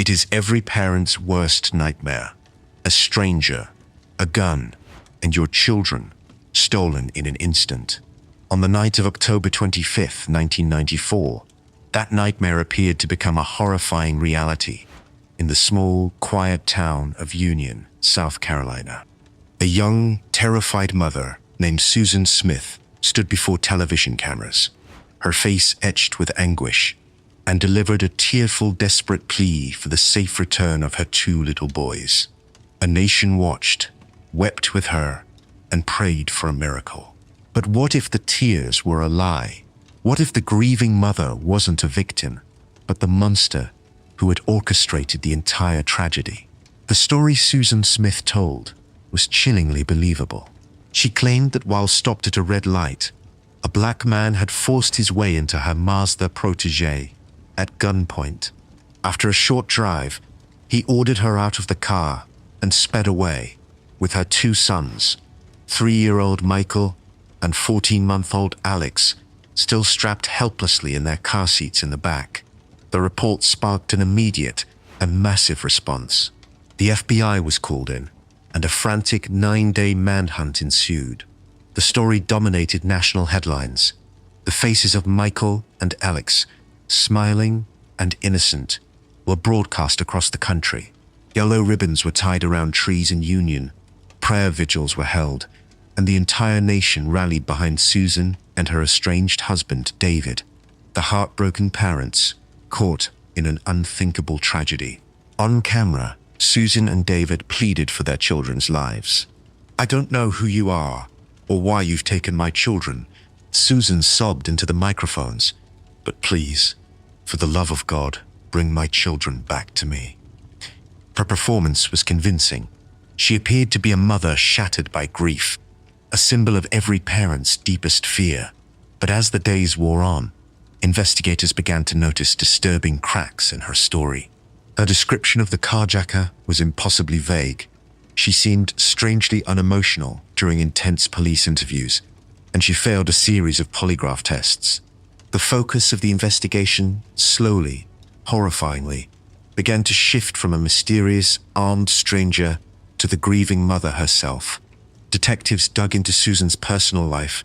It is every parent's worst nightmare. A stranger, a gun, and your children stolen in an instant. On the night of October 25th, 1994, that nightmare appeared to become a horrifying reality in the small, quiet town of Union, South Carolina. A young, terrified mother named Susan Smith stood before television cameras, her face etched with anguish, and delivered a tearful, desperate plea for the safe return of her two little boys. A nation watched, wept with her, and prayed for a miracle. But what if the tears were a lie? What if the grieving mother wasn't a victim, but the monster who had orchestrated the entire tragedy? The story Susan Smith told was chillingly believable. She claimed that while stopped at a red light, a black man had forced his way into her Mazda protege at gunpoint. After a short drive, he ordered her out of the car and sped away with her two sons, 3-year-old Michael and 14-month-old Alex, still strapped helplessly in their car seats in the back. The report sparked an immediate and massive response. The FBI was called in, and a frantic 9-day manhunt ensued. The story dominated national headlines. The faces of Michael and Alex, smiling and innocent, were broadcast across the country. Yellow ribbons were tied around trees in Union, prayer vigils were held, and the entire nation rallied behind Susan and her estranged husband, David, the heartbroken parents caught in an unthinkable tragedy. On camera, Susan and David pleaded for their children's lives. "I don't know who you are or why you've taken my children," Susan sobbed into the microphones, "but please, for the love of God, bring my children back to me." Her performance was convincing. She appeared to be a mother shattered by grief, a symbol of every parent's deepest fear. But as the days wore on, investigators began to notice disturbing cracks in her story. Her description of the carjacker was impossibly vague. She seemed strangely unemotional during intense police interviews, and she failed a series of polygraph tests. The focus of the investigation slowly, horrifyingly, began to shift from a mysterious, armed stranger to the grieving mother herself. Detectives dug into Susan's personal life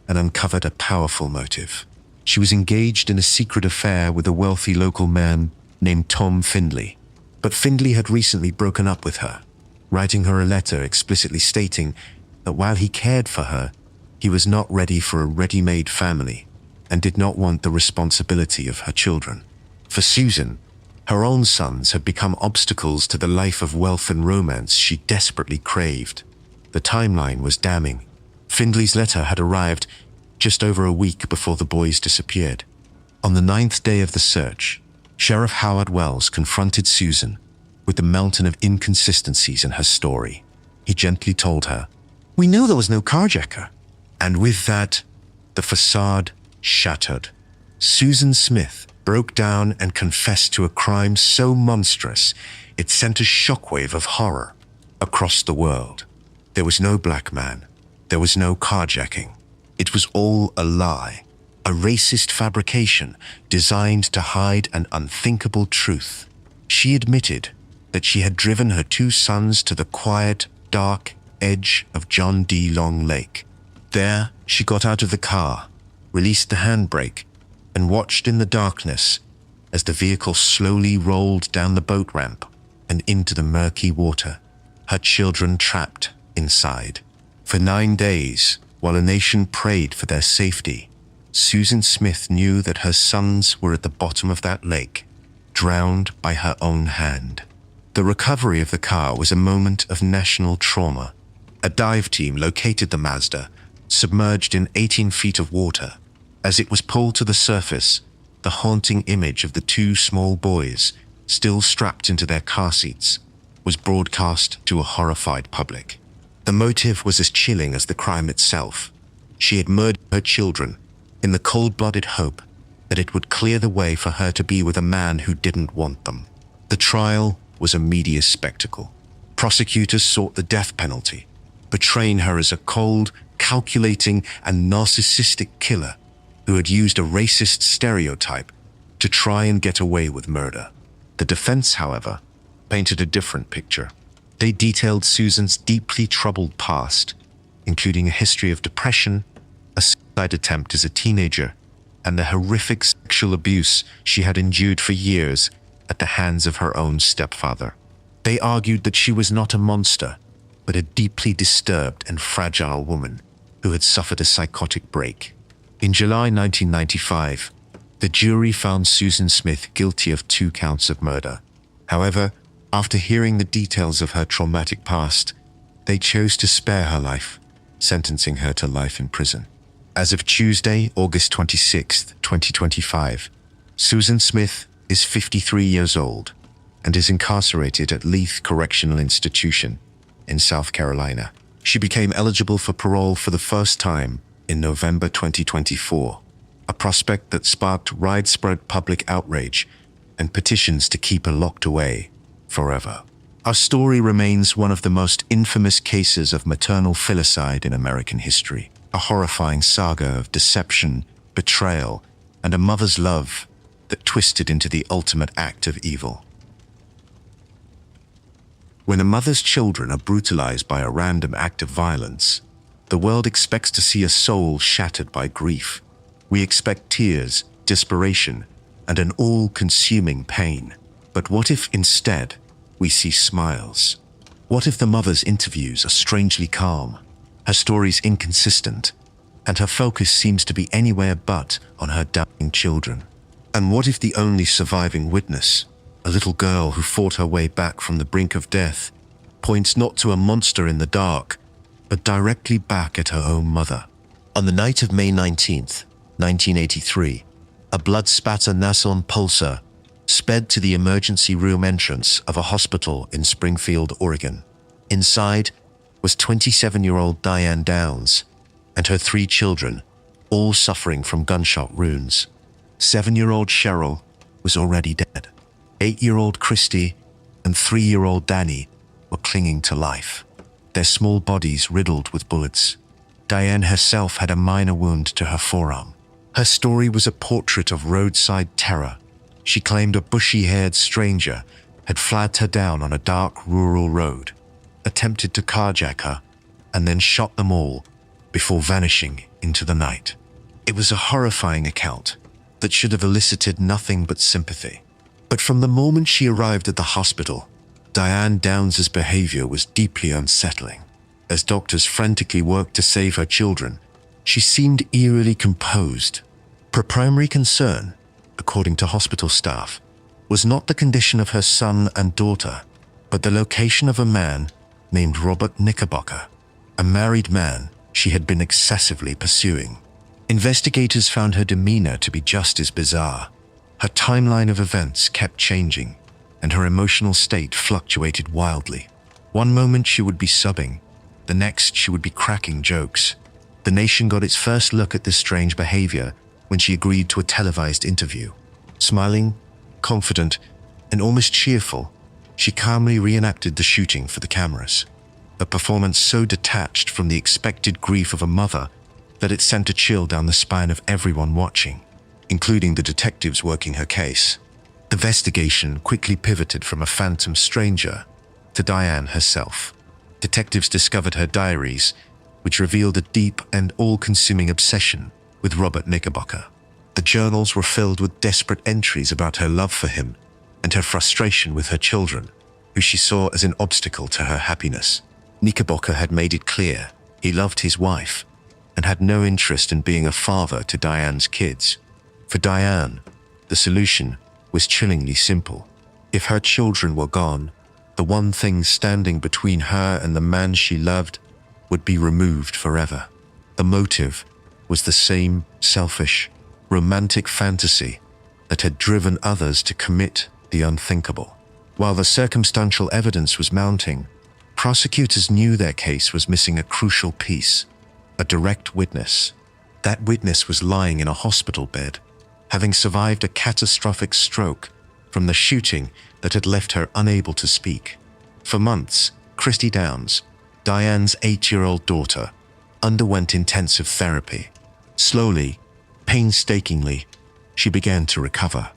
and uncovered a powerful motive. She was engaged in a secret affair with a wealthy local man named Tom Findley. But Findley had recently broken up with her, writing her a letter explicitly stating that while he cared for her, he was not ready for a ready-made family and did not want the responsibility of her children. For Susan, her own sons had become obstacles to the life of wealth and romance she desperately craved. The timeline was damning. Findley's letter had arrived just over a week before the boys disappeared. On the 9th day of the search, Sheriff Howard Wells confronted Susan with the mountain of inconsistencies in her story. He gently told her, "We knew there was no carjacker." And with that, the facade shattered. Susan Smith broke down and confessed to a crime so monstrous it sent a shockwave of horror across the world. There was no black man. There was no carjacking. It was all a lie, a racist fabrication designed to hide an unthinkable truth. She admitted that she had driven her two sons to the quiet, dark edge of John D. Long Lake. There, she got out of the car, released the handbrake, and watched in the darkness as the vehicle slowly rolled down the boat ramp and into the murky water, her children trapped inside. For 9 days, while a nation prayed for their safety, Susan Smith knew that her sons were at the bottom of that lake, drowned by her own hand. The recovery of the car was a moment of national trauma. A dive team located the Mazda, submerged in 18 feet of water. As it was pulled to the surface, the haunting image of the two small boys, still strapped into their car seats, was broadcast to a horrified public. The motive was as chilling as the crime itself. She had murdered her children in the cold-blooded hope that it would clear the way for her to be with a man who didn't want them. The trial was a media spectacle. Prosecutors sought the death penalty, portraying her as a cold, calculating, and narcissistic killer who had used a racist stereotype to try and get away with murder. The defense, however, painted a different picture. They detailed Susan's deeply troubled past, including a history of depression, a suicide attempt as a teenager, and the horrific sexual abuse she had endured for years at the hands of her own stepfather. They argued that she was not a monster, but a deeply disturbed and fragile woman who had suffered a psychotic break. In July 1995, the jury found Susan Smith guilty of 2 counts of murder. However, after hearing the details of her traumatic past, they chose to spare her life, sentencing her to life in prison. As of Tuesday, August 26, 2025, Susan Smith is 53 years old and is incarcerated at Leith Correctional Institution in South Carolina. She became eligible for parole for the first time in November 2024, a prospect that sparked widespread public outrage and petitions to keep her locked away forever. Our story remains one of the most infamous cases of maternal filicide in American history, a horrifying saga of deception, betrayal, and a mother's love that twisted into the ultimate act of evil. When a mother's children are brutalized by a random act of violence, the world expects to see a soul shattered by grief. We expect tears, desperation, and an all-consuming pain. But what if instead we see smiles? What if the mother's interviews are strangely calm, her stories inconsistent, and her focus seems to be anywhere but on her dying children? And what if the only surviving witness, a little girl who fought her way back from the brink of death, points not to a monster in the dark, but directly back at her own mother? On the night of May 19th, 1983, a blood-spatter Nason pulsar sped to the emergency room entrance of a hospital in Springfield, Oregon. Inside was 27-year-old Diane Downs and her 3 children, all suffering from gunshot wounds. 7-year-old Cheryl was already dead. 8-year-old Christy and 3-year-old Danny were clinging to life, their small bodies riddled with bullets. Diane herself had a minor wound to her forearm. Her story was a portrait of roadside terror. She claimed a bushy-haired stranger had flagged her down on a dark rural road, attempted to carjack her, and then shot them all before vanishing into the night. It was a horrifying account that should have elicited nothing but sympathy. But from the moment she arrived at the hospital, Diane Downs' behavior was deeply unsettling. As doctors frantically worked to save her children, she seemed eerily composed. Her primary concern, according to hospital staff, was not the condition of her son and daughter, but the location of a man named Robert Knickerbocker, a married man she had been excessively pursuing. Investigators found her demeanor to be just as bizarre. Her timeline of events kept changing, and her emotional state fluctuated wildly. One moment she would be sobbing, the next she would be cracking jokes. The nation got its first look at this strange behavior when she agreed to a televised interview. Smiling, confident, and almost cheerful, she calmly reenacted the shooting for the cameras, a performance so detached from the expected grief of a mother that it sent a chill down the spine of everyone watching, including the detectives working her case. The investigation quickly pivoted from a phantom stranger to Diane herself. Detectives discovered her diaries, which revealed a deep and all-consuming obsession with Robert Knickerbocker. The journals were filled with desperate entries about her love for him and her frustration with her children, who she saw as an obstacle to her happiness. Knickerbocker had made it clear he loved his wife and had no interest in being a father to Diane's kids. For Diane, the solution was chillingly simple. If her children were gone, the one thing standing between her and the man she loved would be removed forever. The motive was the same selfish, romantic fantasy that had driven others to commit the unthinkable. While the circumstantial evidence was mounting, prosecutors knew their case was missing a crucial piece: a direct witness. That witness was lying in a hospital bed, having survived a catastrophic stroke from the shooting that had left her unable to speak. For months, Christy Downs, Diane's 8-year-old daughter, underwent intensive therapy. Slowly, painstakingly, she began to recover.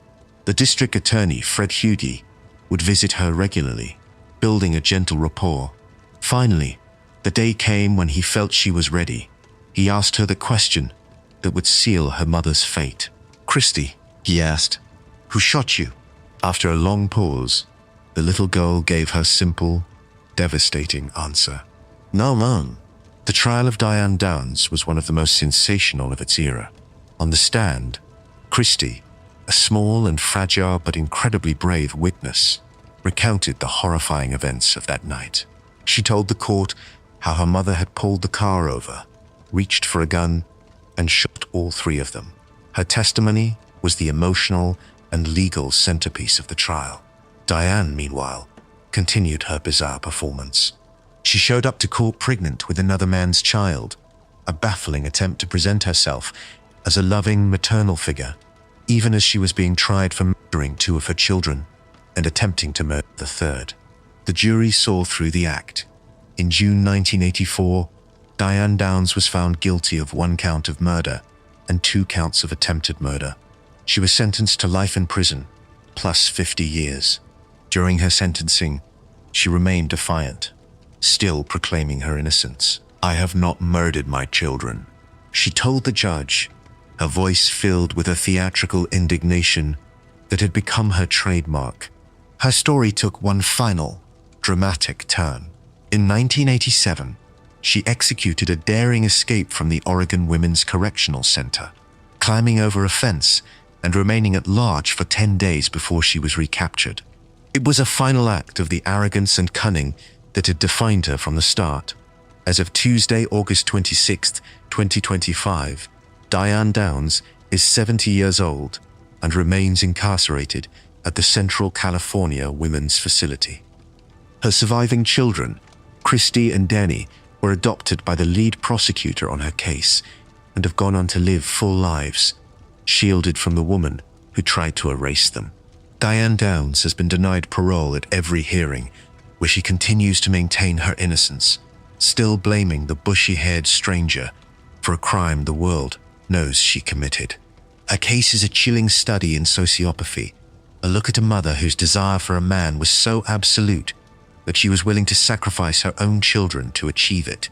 The district attorney, Fred Hughey, would visit her regularly, building a gentle rapport. Finally, the day came when he felt she was ready. He asked her the question that would seal her mother's fate. "Christy," he asked, "who shot you?" After a long pause, the little girl gave her simple, devastating answer. "No, Mom." The trial of Diane Downs was one of the most sensational of its era. On the stand, Christy, a small and fragile but incredibly brave witness, recounted the horrifying events of that night. She told the court how her mother had pulled the car over, reached for a gun, and shot all three of them. Her testimony was the emotional and legal centerpiece of the trial. Diane, meanwhile, continued her bizarre performance. She showed up to court pregnant with another man's child, a baffling attempt to present herself as a loving maternal figure, even as she was being tried for murdering two of her children and attempting to murder the third. The jury saw through the act. In June 1984, Diane Downs was found guilty of 1 count of murder and 2 counts of attempted murder. She was sentenced to life in prison, plus 50 years. During her sentencing, she remained defiant, still proclaiming her innocence. "I have not murdered my children," she told the judge, her voice filled with a theatrical indignation that had become her trademark. Her story took one final, dramatic turn. In 1987, she executed a daring escape from the Oregon Women's Correctional Center, climbing over a fence and remaining at large for 10 days before she was recaptured. It was a final act of the arrogance and cunning that had defined her from the start. As of Tuesday, August 26, 2025, Diane Downs is 70 years old and remains incarcerated at the Central California Women's Facility. Her surviving children, Christy and Danny, were adopted by the lead prosecutor on her case and have gone on to live full lives, shielded from the woman who tried to erase them. Diane Downs has been denied parole at every hearing, where she continues to maintain her innocence, still blaming the bushy-haired stranger for a crime the world knows she committed. Her case is a chilling study in sociopathy, a look at a mother whose desire for a man was so absolute that she was willing to sacrifice her own children to achieve it.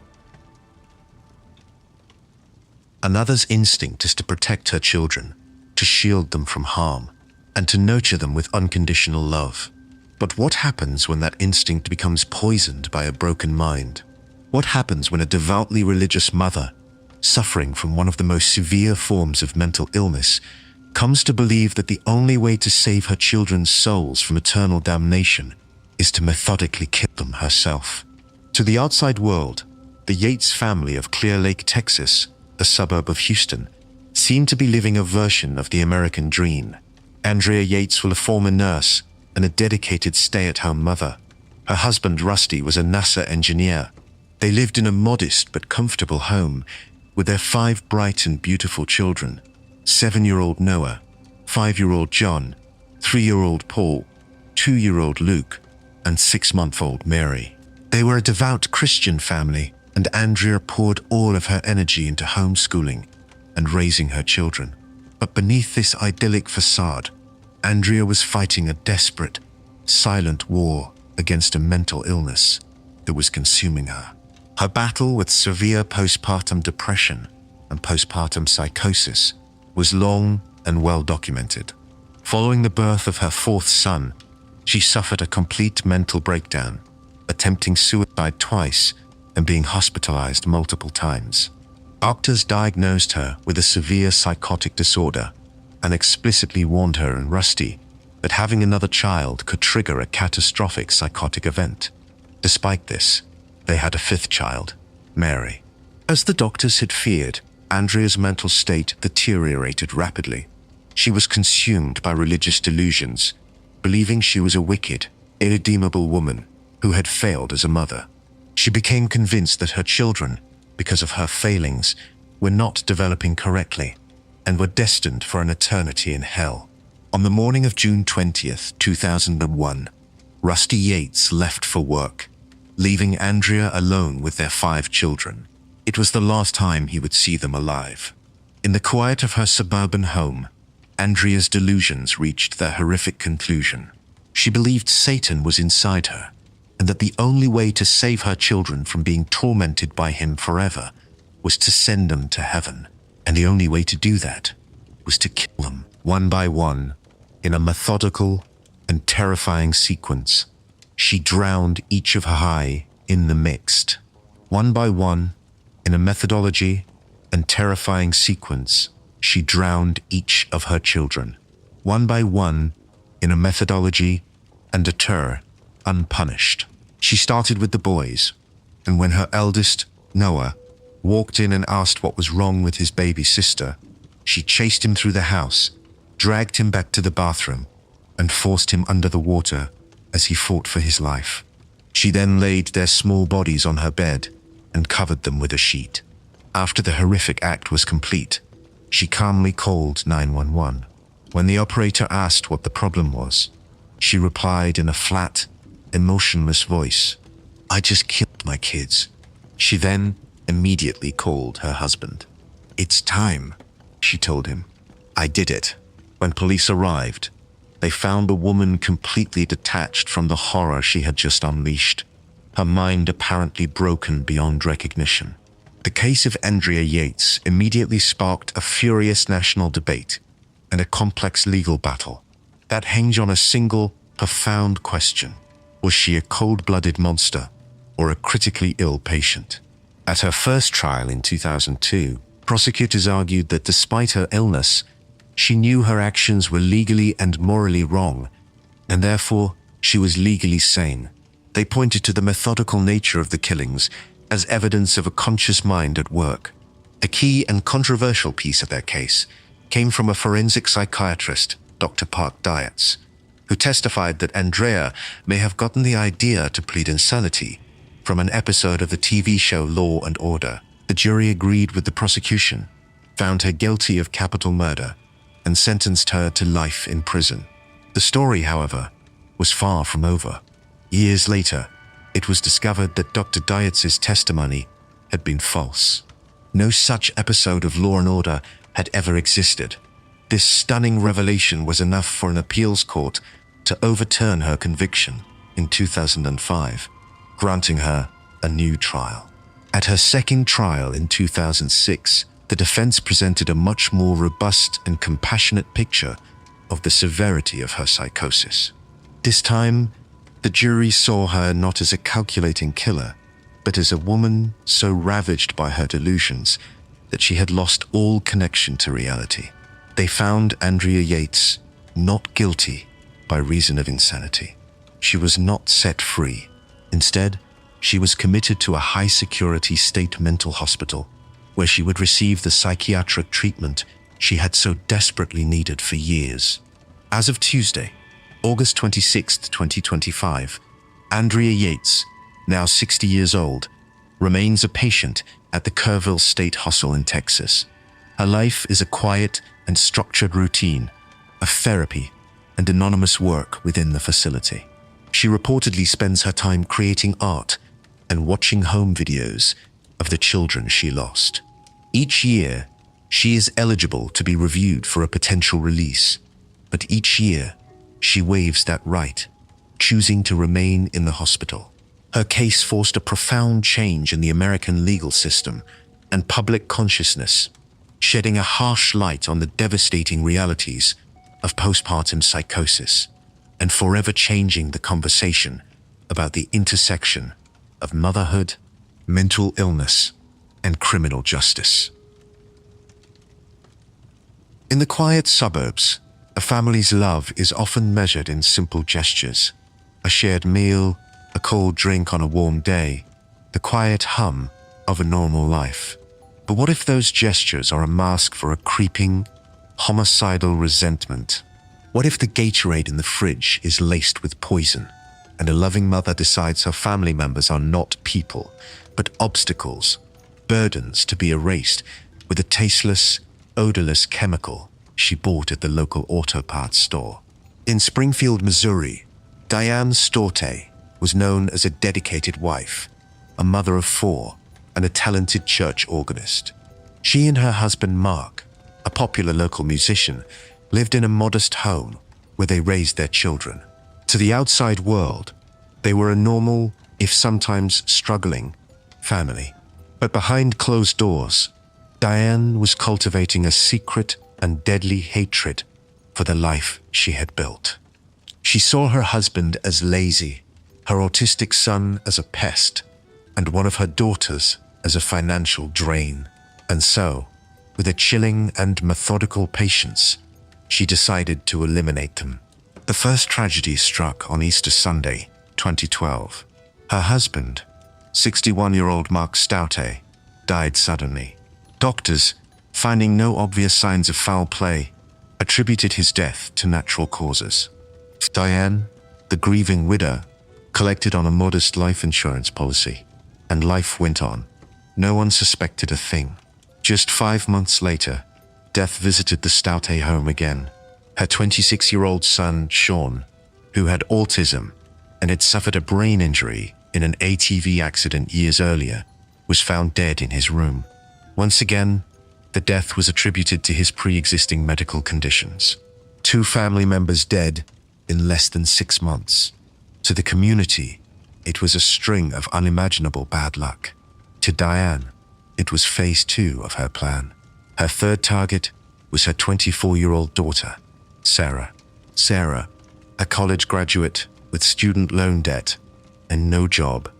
Another's instinct is to protect her children, to shield them from harm, and to nurture them with unconditional love. But what happens when that instinct becomes poisoned by a broken mind? What happens when a devoutly religious mother, suffering from one of the most severe forms of mental illness, comes to believe that the only way to save her children's souls from eternal damnation is to methodically kill them herself? To the outside world, the Yates family of Clear Lake, Texas, a suburb of Houston, seemed to be living a version of the American dream. Andrea Yates was a former nurse and a dedicated stay-at-home mother. Her husband, Rusty, was a NASA engineer. They lived in a modest but comfortable home with their 5 bright and beautiful children: 7-year-old Noah, 5-year-old John, 3-year-old Paul, 2-year-old Luke, and 6-month-old Mary. They were a devout Christian family, and Andrea poured all of her energy into homeschooling and raising her children. But beneath this idyllic facade, Andrea was fighting a desperate, silent war against a mental illness that was consuming her. Her battle with severe postpartum depression and postpartum psychosis was long and well documented. Following the birth of her 4th son, she suffered a complete mental breakdown, attempting suicide twice and being hospitalized multiple times. Doctors diagnosed her with a severe psychotic disorder and explicitly warned her and Rusty that having another child could trigger a catastrophic psychotic event. Despite this, they had a 5th child, Mary. As the doctors had feared, Andrea's mental state deteriorated rapidly. She was consumed by religious delusions, believing she was a wicked, irredeemable woman who had failed as a mother. She became convinced that her children, because of her failings, were not developing correctly and were destined for an eternity in hell. On the morning of June 20th, 2001, Rusty Yates left for work, leaving Andrea alone with their 5 children. It was the last time he would see them alive. In the quiet of her suburban home, Andrea's delusions reached their horrific conclusion. She believed Satan was inside her, and that the only way to save her children from being tormented by him forever was to send them to heaven. And the only way to do that was to kill them one by one in a methodical and terrifying sequence. She drowned each of her high in the mixed. One by one, in a methodology and terrifying sequence, she drowned each of her children. One by one, in a methodology and deter unpunished. She started with the boys, and when her eldest, Noah, walked in and asked what was wrong with his baby sister, she chased him through the house, dragged him back to the bathroom, and forced him under the water as he fought for his life. She then laid their small bodies on her bed and covered them with a sheet. After the horrific act was complete, she calmly called 911. When the operator asked what the problem was, she replied in a flat, emotionless voice, "I just killed my kids." She then immediately called her husband. "It's time," she told him. "I did it." When police arrived, they found a woman completely detached from the horror she had just unleashed, her mind apparently broken beyond recognition. The case of Andrea Yates immediately sparked a furious national debate and a complex legal battle that hinged on a single, profound question. Was she a cold-blooded monster or a critically ill patient? At her first trial in 2002, prosecutors argued that despite her illness, she knew her actions were legally and morally wrong, and therefore she was legally sane. They pointed to the methodical nature of the killings as evidence of a conscious mind at work. A key and controversial piece of their case came from a forensic psychiatrist, Dr. Park Dietz, who testified that Andrea may have gotten the idea to plead insanity from an episode of the TV show Law and Order. The jury agreed with the prosecution, found her guilty of capital murder, and sentenced her to life in prison. The story, however, was far from over. Years later, it was discovered that Dr. Dietz's testimony had been false. No such episode of Law and Order had ever existed. This stunning revelation was enough for an appeals court to overturn her conviction in 2005, granting her a new trial. At her second trial in 2006, the defense presented a much more robust and compassionate picture of the severity of her psychosis. This time, the jury saw her not as a calculating killer, but as a woman so ravaged by her delusions that she had lost all connection to reality. They found Andrea Yates not guilty by reason of insanity. She was not set free. Instead, she was committed to a high-security state mental hospital where she would receive the psychiatric treatment she had so desperately needed for years. As of Tuesday, August 26, 2025, Andrea Yates, now 60 years old, remains a patient at the Kerrville State Hospital in Texas. Her life is a quiet and structured routine of therapy and anonymous work within the facility. She reportedly spends her time creating art and watching home videos of the children she lost. Each year, she is eligible to be reviewed for a potential release, but each year, she waives that right, choosing to remain in the hospital. Her case forced a profound change in the American legal system and public consciousness, shedding a harsh light on the devastating realities of postpartum psychosis and forever changing the conversation about the intersection of motherhood, mental illness, and criminal justice. In the quiet suburbs, a family's love is often measured in simple gestures: a shared meal, a cold drink on a warm day, the quiet hum of a normal life. But what if those gestures are a mask for a creeping, homicidal resentment? What if the Gatorade in the fridge is laced with poison, and a loving mother decides her family members are not people, but obstacles, burdens to be erased with a tasteless, odorless chemical she bought at the local auto parts store? In Springfield, Missouri, Diane Storte was known as a dedicated wife, a mother of 4, and a talented church organist. She and her husband Mark, a popular local musician, lived in a modest home where they raised their children. To the outside world, they were a normal, if sometimes struggling, family. But behind closed doors, Diane was cultivating a secret and deadly hatred for the life she had built. She saw her husband as lazy, her autistic son as a pest, and one of her daughters as a financial drain. And so, with a chilling and methodical patience, she decided to eliminate them. The first tragedy struck on Easter Sunday, 2012. Her husband, 61-year-old Mark Stoute, died suddenly. Doctors, finding no obvious signs of foul play, attributed his death to natural causes. Diane, the grieving widow, collected on a modest life insurance policy, and life went on. No one suspected a thing. Just 5 months later, death visited the Stoute home again. Her 26-year-old son, Sean, who had autism and had suffered a brain injury in an ATV accident years earlier, was found dead in his room. Once again, the death was attributed to his pre-existing medical conditions. 2 family members dead in less than 6 months. To the community, it was a string of unimaginable bad luck. To Diane, it was phase 2 of her plan. Her third target was her 24-year-old daughter, Sarah. Sarah, a college graduate with student loan debt and no job,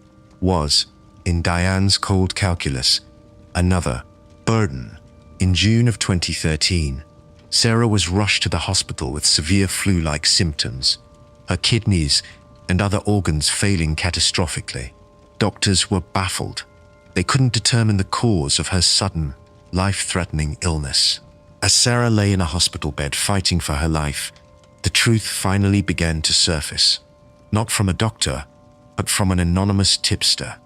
was, in Diane's cold calculus, another burden. In June of 2013, Sarah was rushed to the hospital with severe flu-like symptoms, her kidneys and other organs failing catastrophically. Doctors were baffled. They couldn't determine the cause of her sudden, life-threatening illness. As Sarah lay in a hospital bed fighting for her life, the truth finally began to surface. Not from a doctor, but from an anonymous tipster.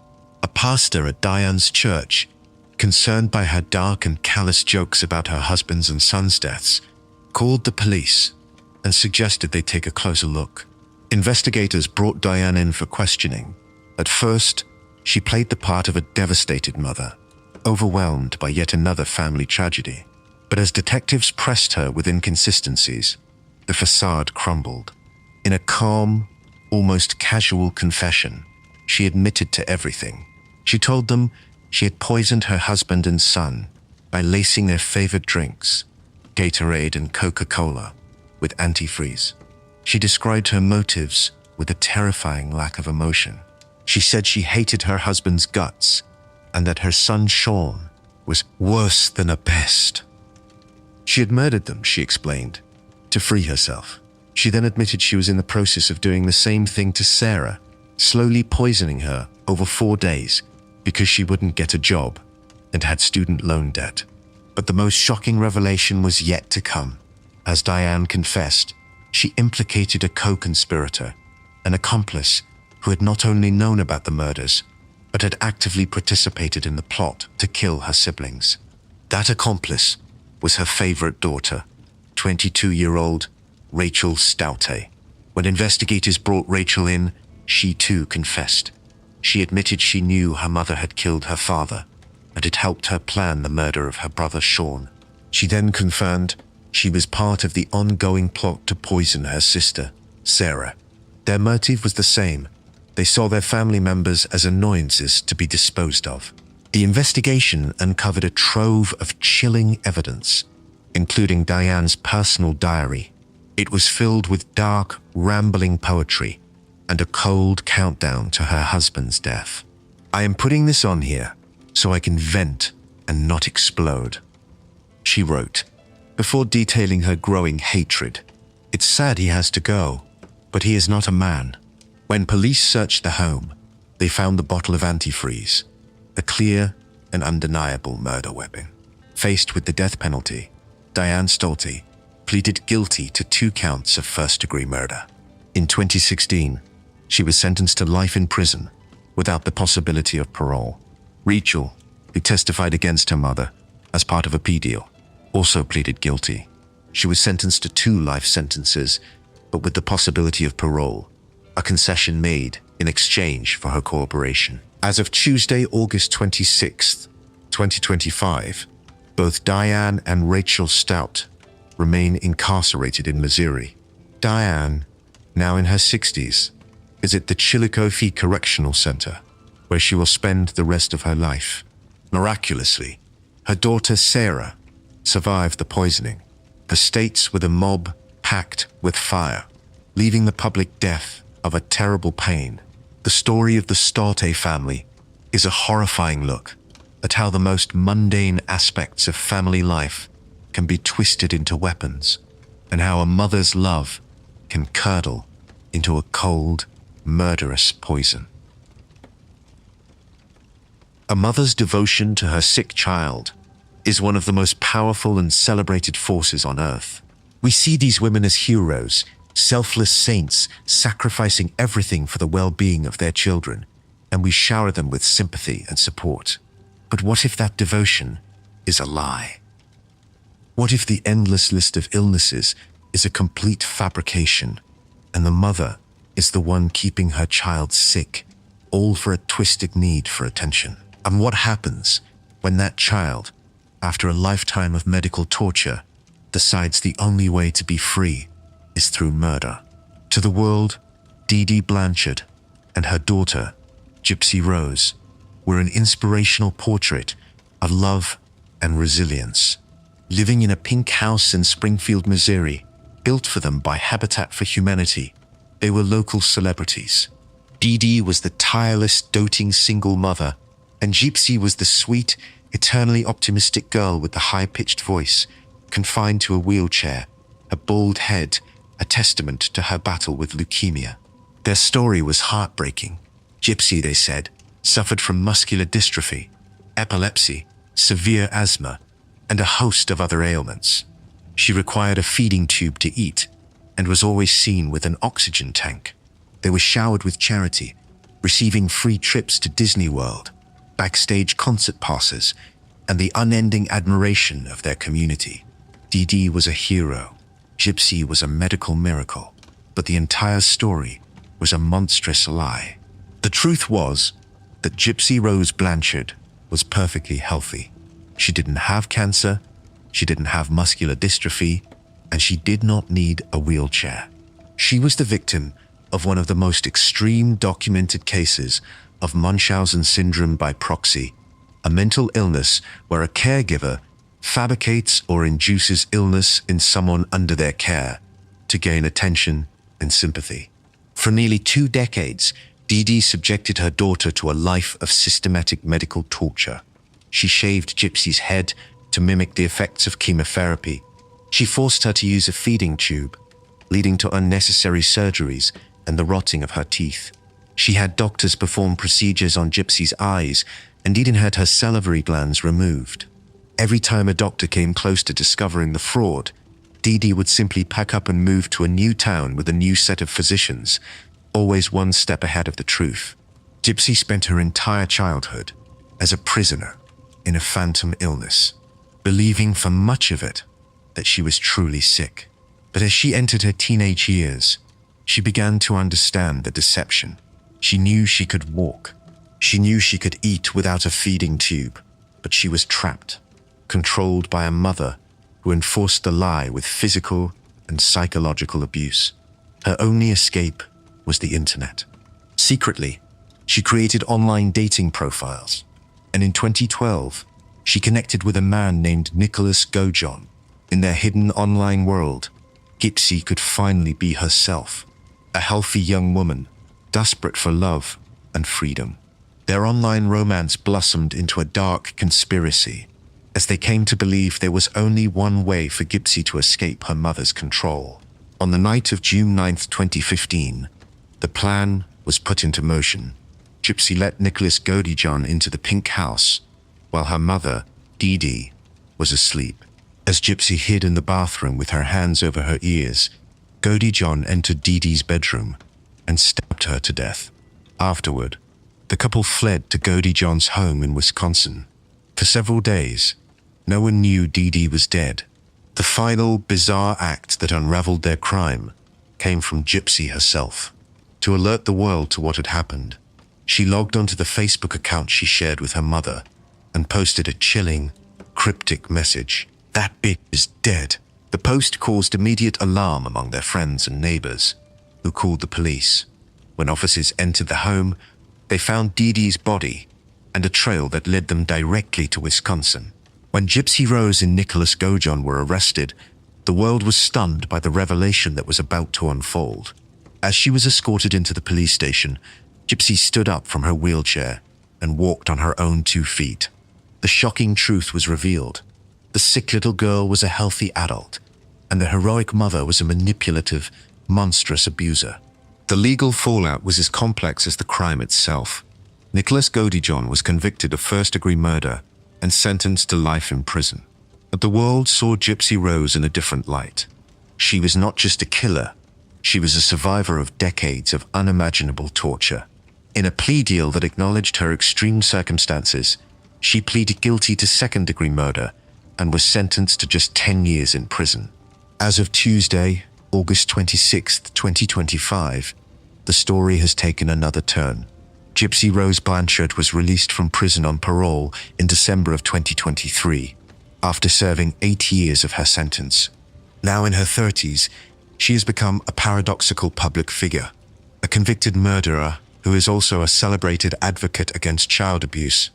A pastor at Diane's church, concerned by her dark and callous jokes about her husband's and son's deaths, called the police and suggested they take a closer look. Investigators brought Diane in for questioning. At first, she played the part of a devastated mother, overwhelmed by yet another family tragedy. But as detectives pressed her with inconsistencies, the facade crumbled. In a calm, almost casual confession, she admitted to everything. She told them she had poisoned her husband and son by lacing their favorite drinks, Gatorade and Coca-Cola, with antifreeze. She described her motives with a terrifying lack of emotion. She said she hated her husband's guts and that her son Sean was worse than a pest. She had murdered them, she explained, to free herself. She then admitted she was in the process of doing the same thing to Sarah, slowly poisoning her over 4 days because she wouldn't get a job and had student loan debt. But the most shocking revelation was yet to come. As Diane confessed, she implicated a co-conspirator, an accomplice who had not only known about the murders, but had actively participated in the plot to kill her siblings. That accomplice was her favorite daughter, 22-year-old Rachel Stoute. When investigators brought Rachel in, she too confessed. She admitted she knew her mother had killed her father and had helped her plan the murder of her brother Sean. She then confirmed she was part of the ongoing plot to poison her sister, Sarah. Their motive was the same. They saw their family members as annoyances to be disposed of. The investigation uncovered a trove of chilling evidence, including Diane's personal diary. It was filled with dark, rambling poetry and a cold countdown to her husband's death. "I am putting this on here so I can vent and not explode," she wrote, before detailing her growing hatred. "It's sad he has to go, but he is not a man." When police searched the home, they found the bottle of antifreeze, a clear and undeniable murder weapon. Faced with the death penalty, Diane Stolte pleaded guilty to 2 counts of first-degree murder. In 2016, she was sentenced to life in prison without the possibility of parole. Rachel, who testified against her mother as part of a plea deal, also pleaded guilty. She was sentenced to 2 life sentences, but with the possibility of parole, a concession made in exchange for her cooperation. As of Tuesday, August 26, 2025, both Diane and Rachel Stoute remain incarcerated in Missouri. Diane, now in her 60s, is at the Chillicothe Correctional Center, where she will spend the rest of her life. Miraculously, her daughter Sarah survived the poisoning. Her states were the mob packed with fire, leaving the public death of a terrible pain. The story of the Starte family is a horrifying look at how the most mundane aspects of family life can be twisted into weapons, and how a mother's love can curdle into a cold, murderous poison. A mother's devotion to her sick child is one of the most powerful and celebrated forces on earth. We see these women as heroes, selfless saints sacrificing everything for the well-being of their children, and we shower them with sympathy and support. But what if that devotion is a lie? What if the endless list of illnesses is a complete fabrication, and the mother is the one keeping her child sick, all for a twisted need for attention? And what happens when that child, after a lifetime of medical torture, decides the only way to be free is through murder? To the world, Dee Dee Blanchard and her daughter, Gypsy Rose, were an inspirational portrait of love and resilience. Living in a pink house in Springfield, Missouri, built for them by Habitat for Humanity, they were local celebrities. Dee Dee was the tireless, doting single mother, and Gypsy was the sweet, eternally optimistic girl with the high-pitched voice, confined to a wheelchair, a bald head, a testament to her battle with leukemia. Their story was heartbreaking. Gypsy, they said, suffered from muscular dystrophy, epilepsy, severe asthma, and a host of other ailments. She required a feeding tube to eat and was always seen with an oxygen tank. They were showered with charity, receiving free trips to Disney World, backstage concert passes, and the unending admiration of their community. Dee Dee was a hero. Gypsy was a medical miracle. But the entire story was a monstrous lie. The truth was that Gypsy Rose Blanchard was perfectly healthy. She didn't have cancer, she didn't have muscular dystrophy, and she did not need a wheelchair. She was the victim of one of the most extreme documented cases of Munchausen syndrome by proxy, a mental illness where a caregiver fabricates or induces illness in someone under their care to gain attention and sympathy. For nearly 2 decades, Dee Dee subjected her daughter to a life of systematic medical torture. She shaved Gypsy's head to mimic the effects of chemotherapy. She forced her to use a feeding tube, leading to unnecessary surgeries and the rotting of her teeth. She had doctors perform procedures on Gypsy's eyes and even had her salivary glands removed. Every time a doctor came close to discovering the fraud, Dee Dee would simply pack up and move to a new town with a new set of physicians, always one step ahead of the truth. Gypsy spent her entire childhood as a prisoner in a phantom illness, believing for much of it that she was truly sick. But as she entered her teenage years, she began to understand the deception. She knew she could walk. She knew she could eat without a feeding tube, but she was trapped, controlled by a mother who enforced the lie with physical and psychological abuse. Her only escape was the internet. Secretly, she created online dating profiles, and in 2012, she connected with a man named Nicholas Gojon. In their hidden online world, Gypsy could finally be herself, a healthy young woman, desperate for love and freedom. Their online romance blossomed into a dark conspiracy, as they came to believe there was only one way for Gypsy to escape her mother's control. On the night of June 9th, 2015, the plan was put into motion. Gypsy let Nicholas Gojon into the pink house, while her mother, Dee Dee, was asleep. As Gypsy hid in the bathroom with her hands over her ears, Gojon entered Dee Dee's bedroom and stabbed her to death. Afterward, the couple fled to Gojon's home in Wisconsin. For several days, no one knew Dee Dee was dead. The final bizarre act that unraveled their crime came from Gypsy herself. To alert the world to what had happened, she logged onto the Facebook account she shared with her mother and posted a chilling, cryptic message. "That bitch is dead." The post caused immediate alarm among their friends and neighbors. who called the police. When officers entered the home, they found Dee Dee's body and a trail that led them directly to Wisconsin. When Gypsy Rose and Nicholas Gojon were arrested, the world was stunned by the revelation that was about to unfold. As she was escorted into the police station, Gypsy stood up from her wheelchair and walked on her own 2 feet. The shocking truth was revealed. The sick little girl was a healthy adult, and the heroic mother was a manipulative, monstrous abuser. The legal fallout was as complex as the crime itself. Nicholas Gojon was convicted of first-degree murder and sentenced to life in prison. But the world saw Gypsy Rose in a different light. She was not just a killer, she was a survivor of decades of unimaginable torture. In a plea deal that acknowledged her extreme circumstances, she pleaded guilty to second-degree murder and was sentenced to just 10 years in prison. As of Tuesday, August 26, 2025, the story has taken another turn. Gypsy Rose Blanchard was released from prison on parole in December of 2023, after serving 8 years of her sentence. Now in her 30s, she has become a paradoxical public figure, a convicted murderer who is also a celebrated advocate against child abuse,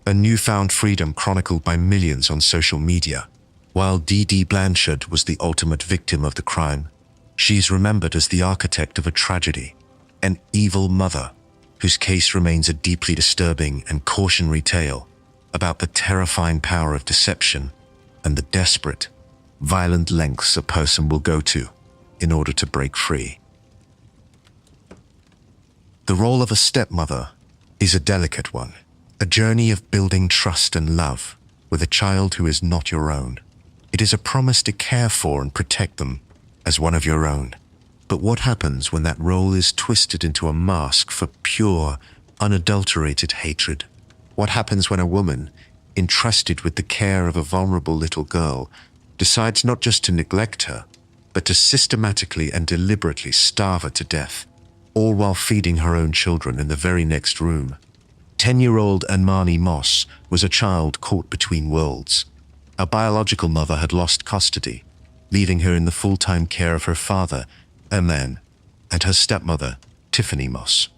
a newfound freedom chronicled by millions on social media. While Dee Dee Blanchard was the ultimate victim of the crime, she is remembered as the architect of a tragedy, an evil mother whose case remains a deeply disturbing and cautionary tale about the terrifying power of deception and the desperate, violent lengths a person will go to in order to break free. The role of a stepmother is a delicate one, a journey of building trust and love with a child who is not your own. It is a promise to care for and protect them as one of your own. But what happens when that role is twisted into a mask for pure, unadulterated hatred? What happens when a woman, entrusted with the care of a vulnerable little girl, decides not just to neglect her, but to systematically and deliberately starve her to death, all while feeding her own children in the very next room? 10-year-old Imani Moss was a child caught between worlds. Her biological mother had lost custody, leaving her in the full-time care of her father, Aman, and her stepmother, Tiffany Moss.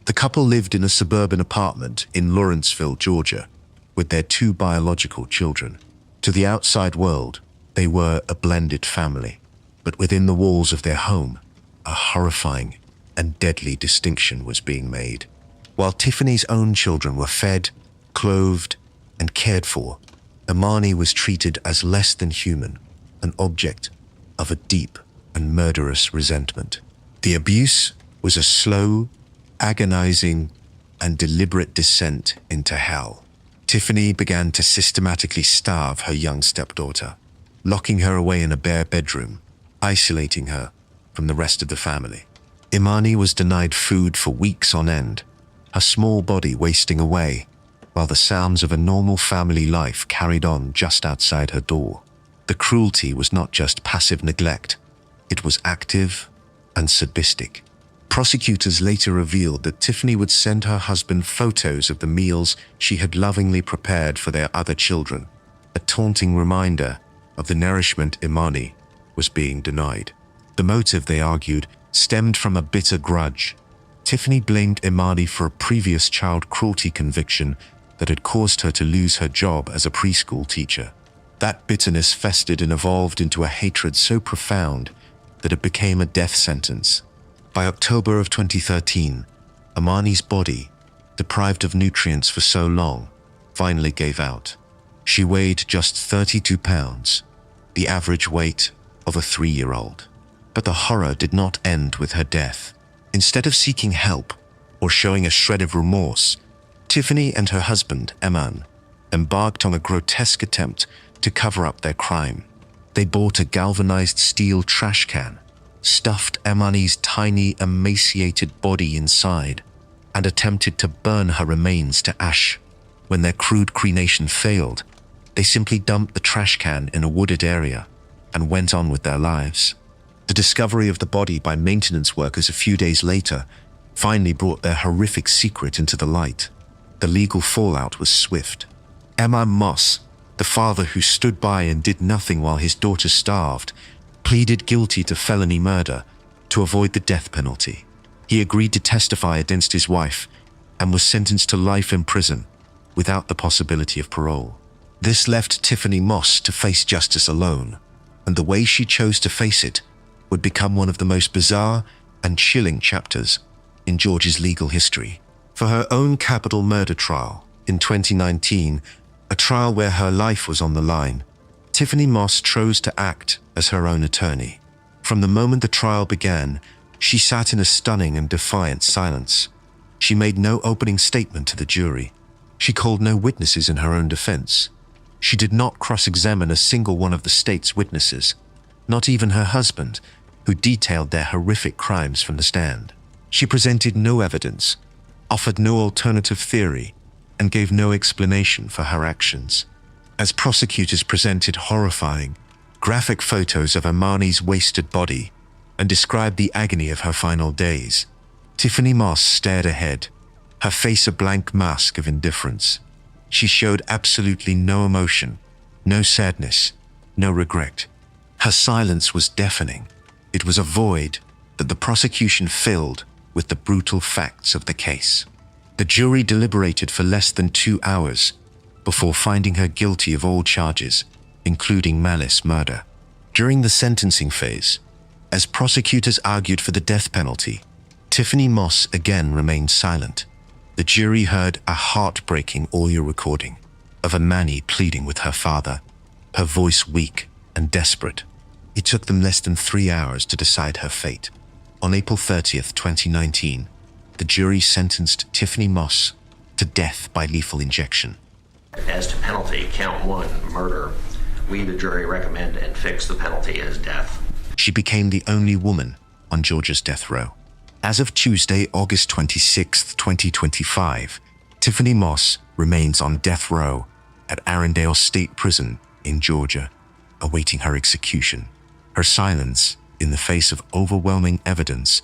The couple lived in a suburban apartment in Lawrenceville, Georgia, with their 2 biological children. To the outside world, they were a blended family, but within the walls of their home, a horrifying and deadly distinction was being made. While Tiffany's own children were fed, clothed, and cared for, Imani was treated as less than human, an object of a deep and murderous resentment. The abuse was a slow, agonizing, and deliberate descent into hell. Tiffany began to systematically starve her young stepdaughter, locking her away in a bare bedroom, isolating her from the rest of the family. Imani was denied food for weeks on end, her small body wasting away, while the sounds of a normal family life carried on just outside her door. The cruelty was not just passive neglect, it was active and sadistic. Prosecutors later revealed that Tiffany would send her husband photos of the meals she had lovingly prepared for their other children, a taunting reminder of the nourishment Imani was being denied. The motive, they argued, stemmed from a bitter grudge. Tiffany blamed Imani for a previous child cruelty conviction that had caused her to lose her job as a preschool teacher. That bitterness festered and evolved into a hatred so profound that it became a death sentence. By October of 2013, Imani's body, deprived of nutrients for so long, finally gave out. She weighed just 32 pounds, the average weight of a 3-year-old. But the horror did not end with her death. Instead of seeking help or showing a shred of remorse, Tiffany and her husband, Eman, embarked on a grotesque attempt to cover up their crime. They bought a galvanized steel trash can, stuffed Imani's tiny, emaciated body inside, and attempted to burn her remains to ash. When their crude cremation failed, they simply dumped the trash can in a wooded area and went on with their lives. The discovery of the body by maintenance workers a few days later finally brought their horrific secret into the light. The legal fallout was swift. Eman Moss, the father who stood by and did nothing while his daughter starved, pleaded guilty to felony murder to avoid the death penalty. He agreed to testify against his wife and was sentenced to life in prison without the possibility of parole. This left Tiffany Moss to face justice alone, and the way she chose to face it would become one of the most bizarre and chilling chapters in Georgia's legal history. For her own capital murder trial in 2019, a trial where her life was on the line, Tiffany Moss chose to act as her own attorney. From the moment the trial began, she sat in a stunning and defiant silence. She made no opening statement to the jury. She called no witnesses in her own defense. She did not cross-examine a single one of the state's witnesses, not even her husband, who detailed their horrific crimes from the stand. She presented no evidence, offered no alternative theory, and gave no explanation for her actions. As prosecutors presented horrifying, graphic photos of Amani's wasted body and described the agony of her final days, Tiffany Moss stared ahead, her face a blank mask of indifference. She showed absolutely no emotion, no sadness, no regret. Her silence was deafening. It was a void that the prosecution filled with the brutal facts of the case. The jury deliberated for less than 2 hours before finding her guilty of all charges, including malice murder. During the sentencing phase, as prosecutors argued for the death penalty, Tiffany Moss again remained silent. The jury heard a heartbreaking audio recording of Amani pleading with her father, her voice weak and desperate. It took them less than 3 hours to decide her fate. On April 30th, 2019, the jury sentenced Tiffany Moss to death by lethal injection. As to penalty, count 1, murder, we, the jury, recommend and fix the penalty as death. She became the only woman on Georgia's death row. As of Tuesday, August 26, 2025, Tiffany Moss remains on death row at Arendelle State Prison in Georgia, awaiting her execution. Her silence, in the face of overwhelming evidence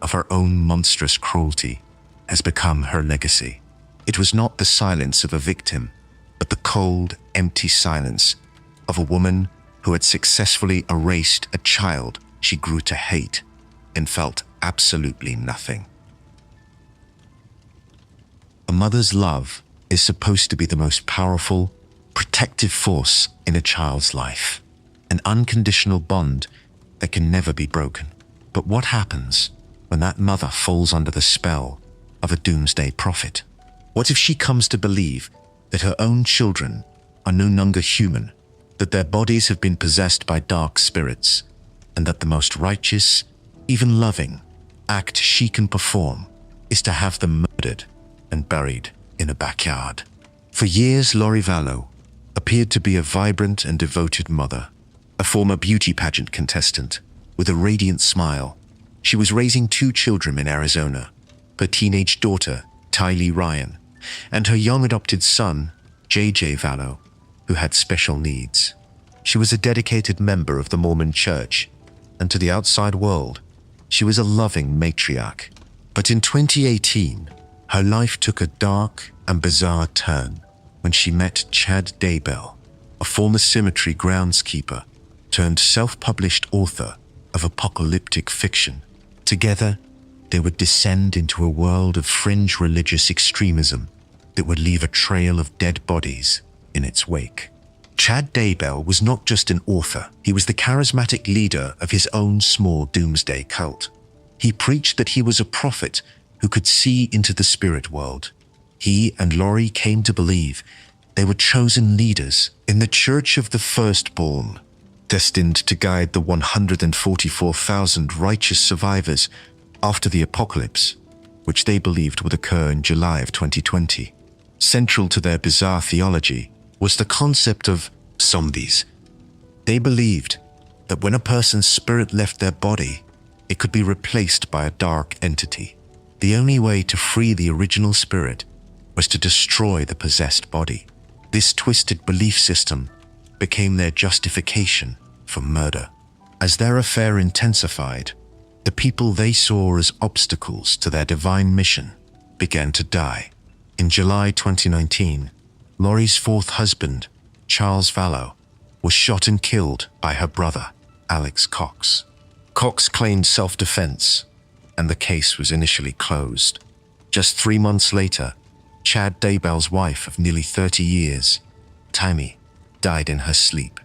of her own monstrous cruelty, has become her legacy. It was not the silence of a victim, but the cold, empty silence of a woman who had successfully erased a child she grew to hate and felt absolutely nothing. A mother's love is supposed to be the most powerful, protective force in a child's life, an unconditional bond that can never be broken. But what happens when that mother falls under the spell of a doomsday prophet? What if she comes to believe that her own children are no longer human, that their bodies have been possessed by dark spirits, and that the most righteous, even loving, act she can perform is to have them murdered and buried in a backyard? For years, Vallow appeared to be a vibrant and devoted mother, a former beauty pageant contestant with a radiant smile. She was raising 2 children in Arizona, her teenage daughter, Caylee Ryan, and her young adopted son, JJ Vallow, who had special needs. She was a dedicated member of the Mormon Church, and to the outside world, she was a loving matriarch. But in 2018, her life took a dark and bizarre turn when she met Chad Daybell, a former cemetery groundskeeper turned self-published author of apocalyptic fiction. Together, they would descend into a world of fringe religious extremism that would leave a trail of dead bodies in its wake. Chad Daybell was not just an author, he was the charismatic leader of his own small doomsday cult. He preached that he was a prophet who could see into the spirit world. He and Lori came to believe they were chosen leaders in the Church of the Firstborn, destined to guide the 144,000 righteous survivors after the apocalypse, which they believed would occur in July of 2020. Central to their bizarre theology was the concept of zombies. They believed that when a person's spirit left their body, it could be replaced by a dark entity. The only way to free the original spirit was to destroy the possessed body. This twisted belief system became their justification for murder. As their affair intensified, the people they saw as obstacles to their divine mission began to die. In July 2019, Lori's 4th husband, Charles Vallow, was shot and killed by her brother, Alex Cox. Cox claimed self-defense, and the case was initially closed. Just 3 months later, Chad Daybell's wife of nearly 30 years, Tammy, died in her sleep.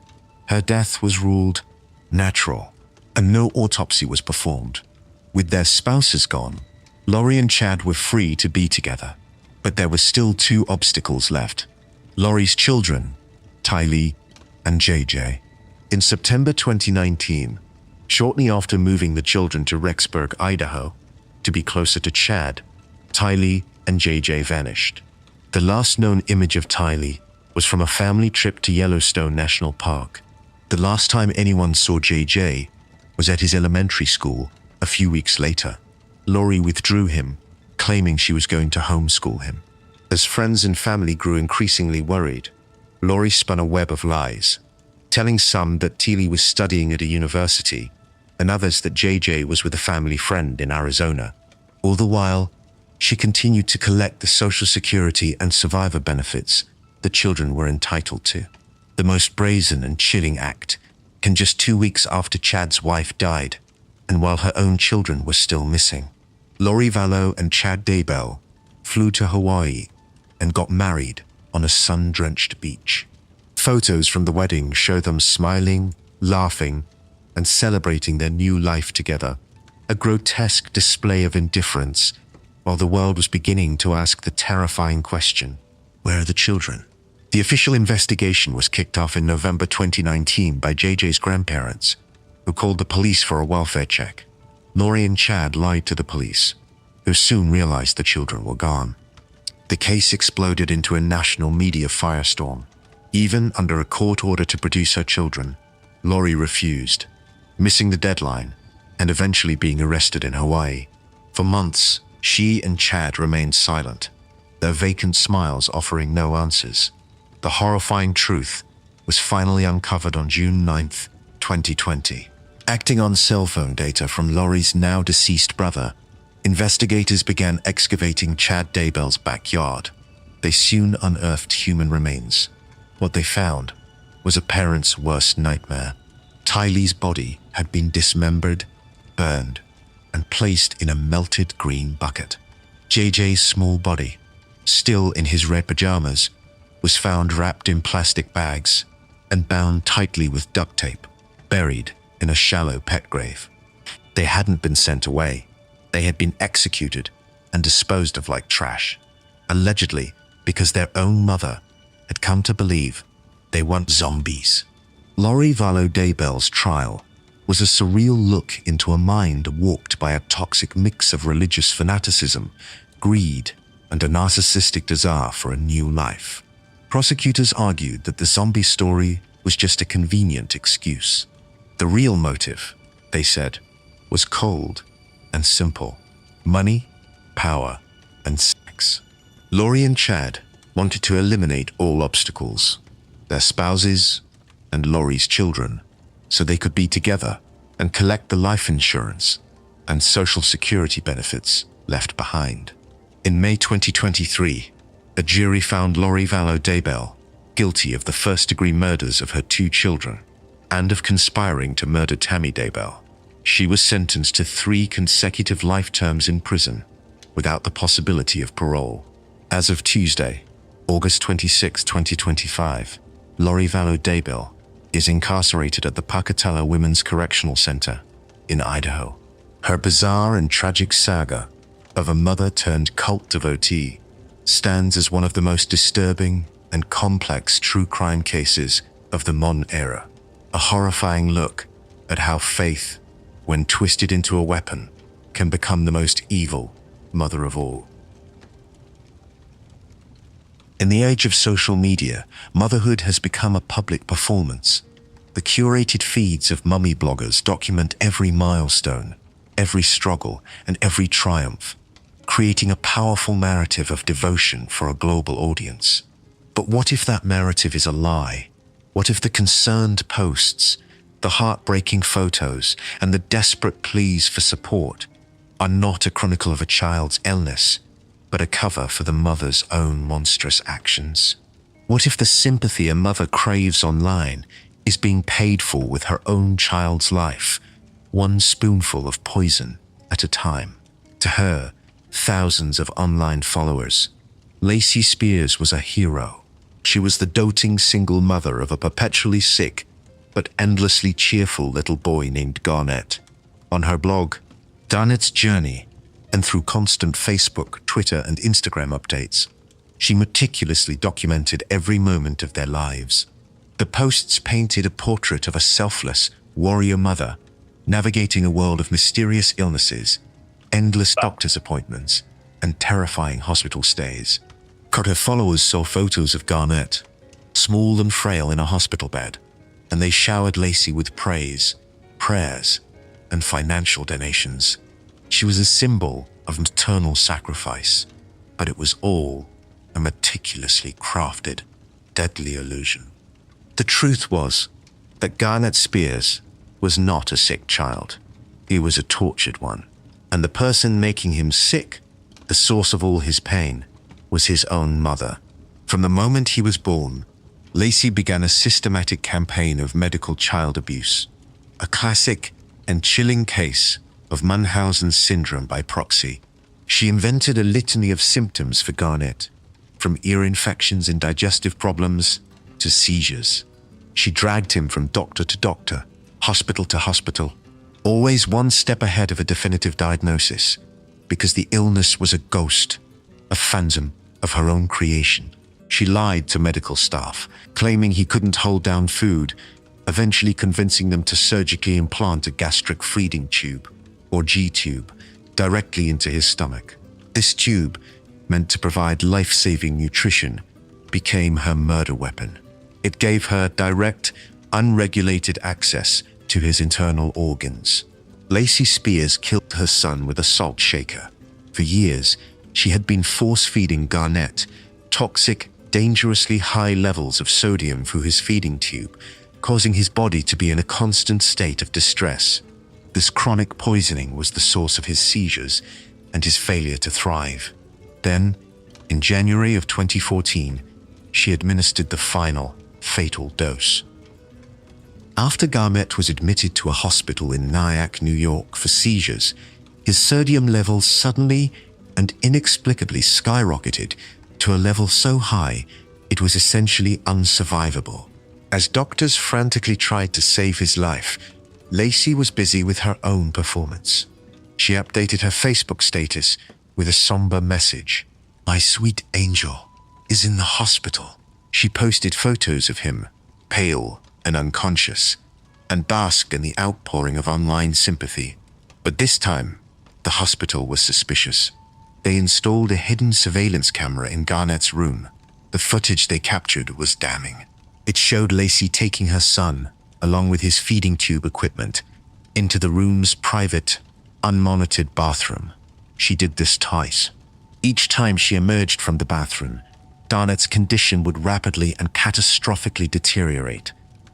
Her death was ruled natural, and no autopsy was performed. With their spouses gone, Lori and Chad were free to be together. But there were still 2 obstacles left. Lori's children, Caylee and JJ. In September 2019, shortly after moving the children to Rexburg, Idaho, to be closer to Chad, Caylee and JJ vanished. The last known image of Caylee was from a family trip to Yellowstone National Park. The last time anyone saw JJ was at his elementary school a few weeks later. Lori withdrew him, claiming she was going to homeschool him. As friends and family grew increasingly worried, Lori spun a web of lies, telling some that Caylee was studying at a university and others that JJ was with a family friend in Arizona. All the while, she continued to collect the Social Security and survivor benefits the children were entitled to. The most brazen and chilling act came just 2 weeks after Chad's wife died, and while her own children were still missing. Lori Vallow and Chad Daybell flew to Hawaii and got married on a sun-drenched beach. Photos from the wedding show them smiling, laughing, and celebrating their new life together, a grotesque display of indifference, while the world was beginning to ask the terrifying question, where are the children? The official investigation was kicked off in November 2019 by JJ's grandparents, who called the police for a welfare check. Lori and Chad lied to the police, who soon realized the children were gone. The case exploded into a national media firestorm. Even under a court order to produce her children, Lori refused, missing the deadline and eventually being arrested in Hawaii. For months, she and Chad remained silent, their vacant smiles offering no answers. The horrifying truth was finally uncovered on June 9, 2020. Acting on cell phone data from Lori's now deceased brother, investigators began excavating Chad Daybell's backyard. They soon unearthed human remains. What they found was a parent's worst nightmare. Caylee's body had been dismembered, burned, and placed in a melted green bucket. JJ's small body, still in his red pajamas, was found wrapped in plastic bags and bound tightly with duct tape, buried in a shallow pet grave. They hadn't been sent away. They had been executed and disposed of like trash, allegedly because their own mother had come to believe they weren't zombies. Lori Vallow Daybell's trial was a surreal look into a mind warped by a toxic mix of religious fanaticism, greed, and a narcissistic desire for a new life. Prosecutors argued that the zombie story was just a convenient excuse. The real motive, they said, was cold and simple: money, power, and sex. Lori and Chad wanted to eliminate all obstacles, their spouses and Lori's children, so they could be together and collect the life insurance and Social Security benefits left behind. In May 2023, a jury found Lori Vallow Daybell guilty of the first-degree murders of her 2 children and of conspiring to murder Tammy Daybell. She was sentenced to 3 consecutive life terms in prison without the possibility of parole. As of Tuesday, August 26, 2025, Lori Vallow Daybell is incarcerated at the Pocatello Women's Correctional Center in Idaho. Her bizarre and tragic saga of a mother-turned-cult devotee stands as one of the most disturbing and complex true crime cases of the modern era, a horrifying look at how faith, when twisted into a weapon, can become the most evil mother of all. In the age of social media, motherhood has become a public performance. The curated feeds of mummy bloggers document every milestone, every struggle, and every triumph, creating a powerful narrative of devotion for a global audience. But what if that narrative is a lie? What if the concerned posts, the heartbreaking photos, and the desperate pleas for support are not a chronicle of a child's illness, but a cover for the mother's own monstrous actions? What if the sympathy a mother craves online is being paid for with her own child's life, one spoonful of poison at a time. To her, thousands of online followers, Lacey Spears was a hero. She was the doting single mother of a perpetually sick but endlessly cheerful little boy named Garnett. On her blog, Garnett's Journey, and through constant Facebook, Twitter, and Instagram updates, she meticulously documented every moment of their lives. The posts painted a portrait of a selfless, warrior mother, navigating a world of mysterious illnesses, endless doctor's appointments, and terrifying hospital stays. Her followers saw photos of Garnett, small and frail in a hospital bed, and they showered Lacey with praise, prayers, and financial donations. She was a symbol of maternal sacrifice, but it was all a meticulously crafted, deadly illusion. The truth was that Garnett Spears was not a sick child. He was a tortured one, and the person making him sick, the source of all his pain, was his own mother. From the moment he was born, Lacey began a systematic campaign of medical child abuse, a classic and chilling case of Munchausen's syndrome by proxy. She invented a litany of symptoms for Garnett, from ear infections and digestive problems to seizures. She dragged him from doctor to doctor, hospital to hospital, always one step ahead of a definitive diagnosis, because the illness was a ghost, a phantom of her own creation. She lied to medical staff, claiming he couldn't hold down food, eventually convincing them to surgically implant a gastric feeding tube, or G-tube, directly into his stomach. This tube, meant to provide life-saving nutrition, became her murder weapon. It gave her direct, unregulated access to his internal organs. Lacey Spears killed her son with a salt shaker. For years, she had been force-feeding Garnett toxic, dangerously high levels of sodium through his feeding tube, causing his body to be in a constant state of distress. This chronic poisoning was the source of his seizures and his failure to thrive. Then, in January of 2014, she administered the final, fatal dose. After Garnett was admitted to a hospital in Nyack, New York for seizures, his sodium levels suddenly and inexplicably skyrocketed to a level so high it was essentially unsurvivable. As doctors frantically tried to save his life, Lacey was busy with her own performance. She updated her Facebook status with a somber message. "My sweet angel is in the hospital." She posted photos of him, pale and unconscious, and basked in the outpouring of online sympathy. But this time, the hospital was suspicious. They installed a hidden surveillance camera in Garnett's room. The footage they captured was damning. It showed Lacey taking her son, along with his feeding tube equipment, into the room's private, unmonitored bathroom. She did this twice. Each time she emerged from the bathroom, Garnett's condition would rapidly and catastrophically deteriorate,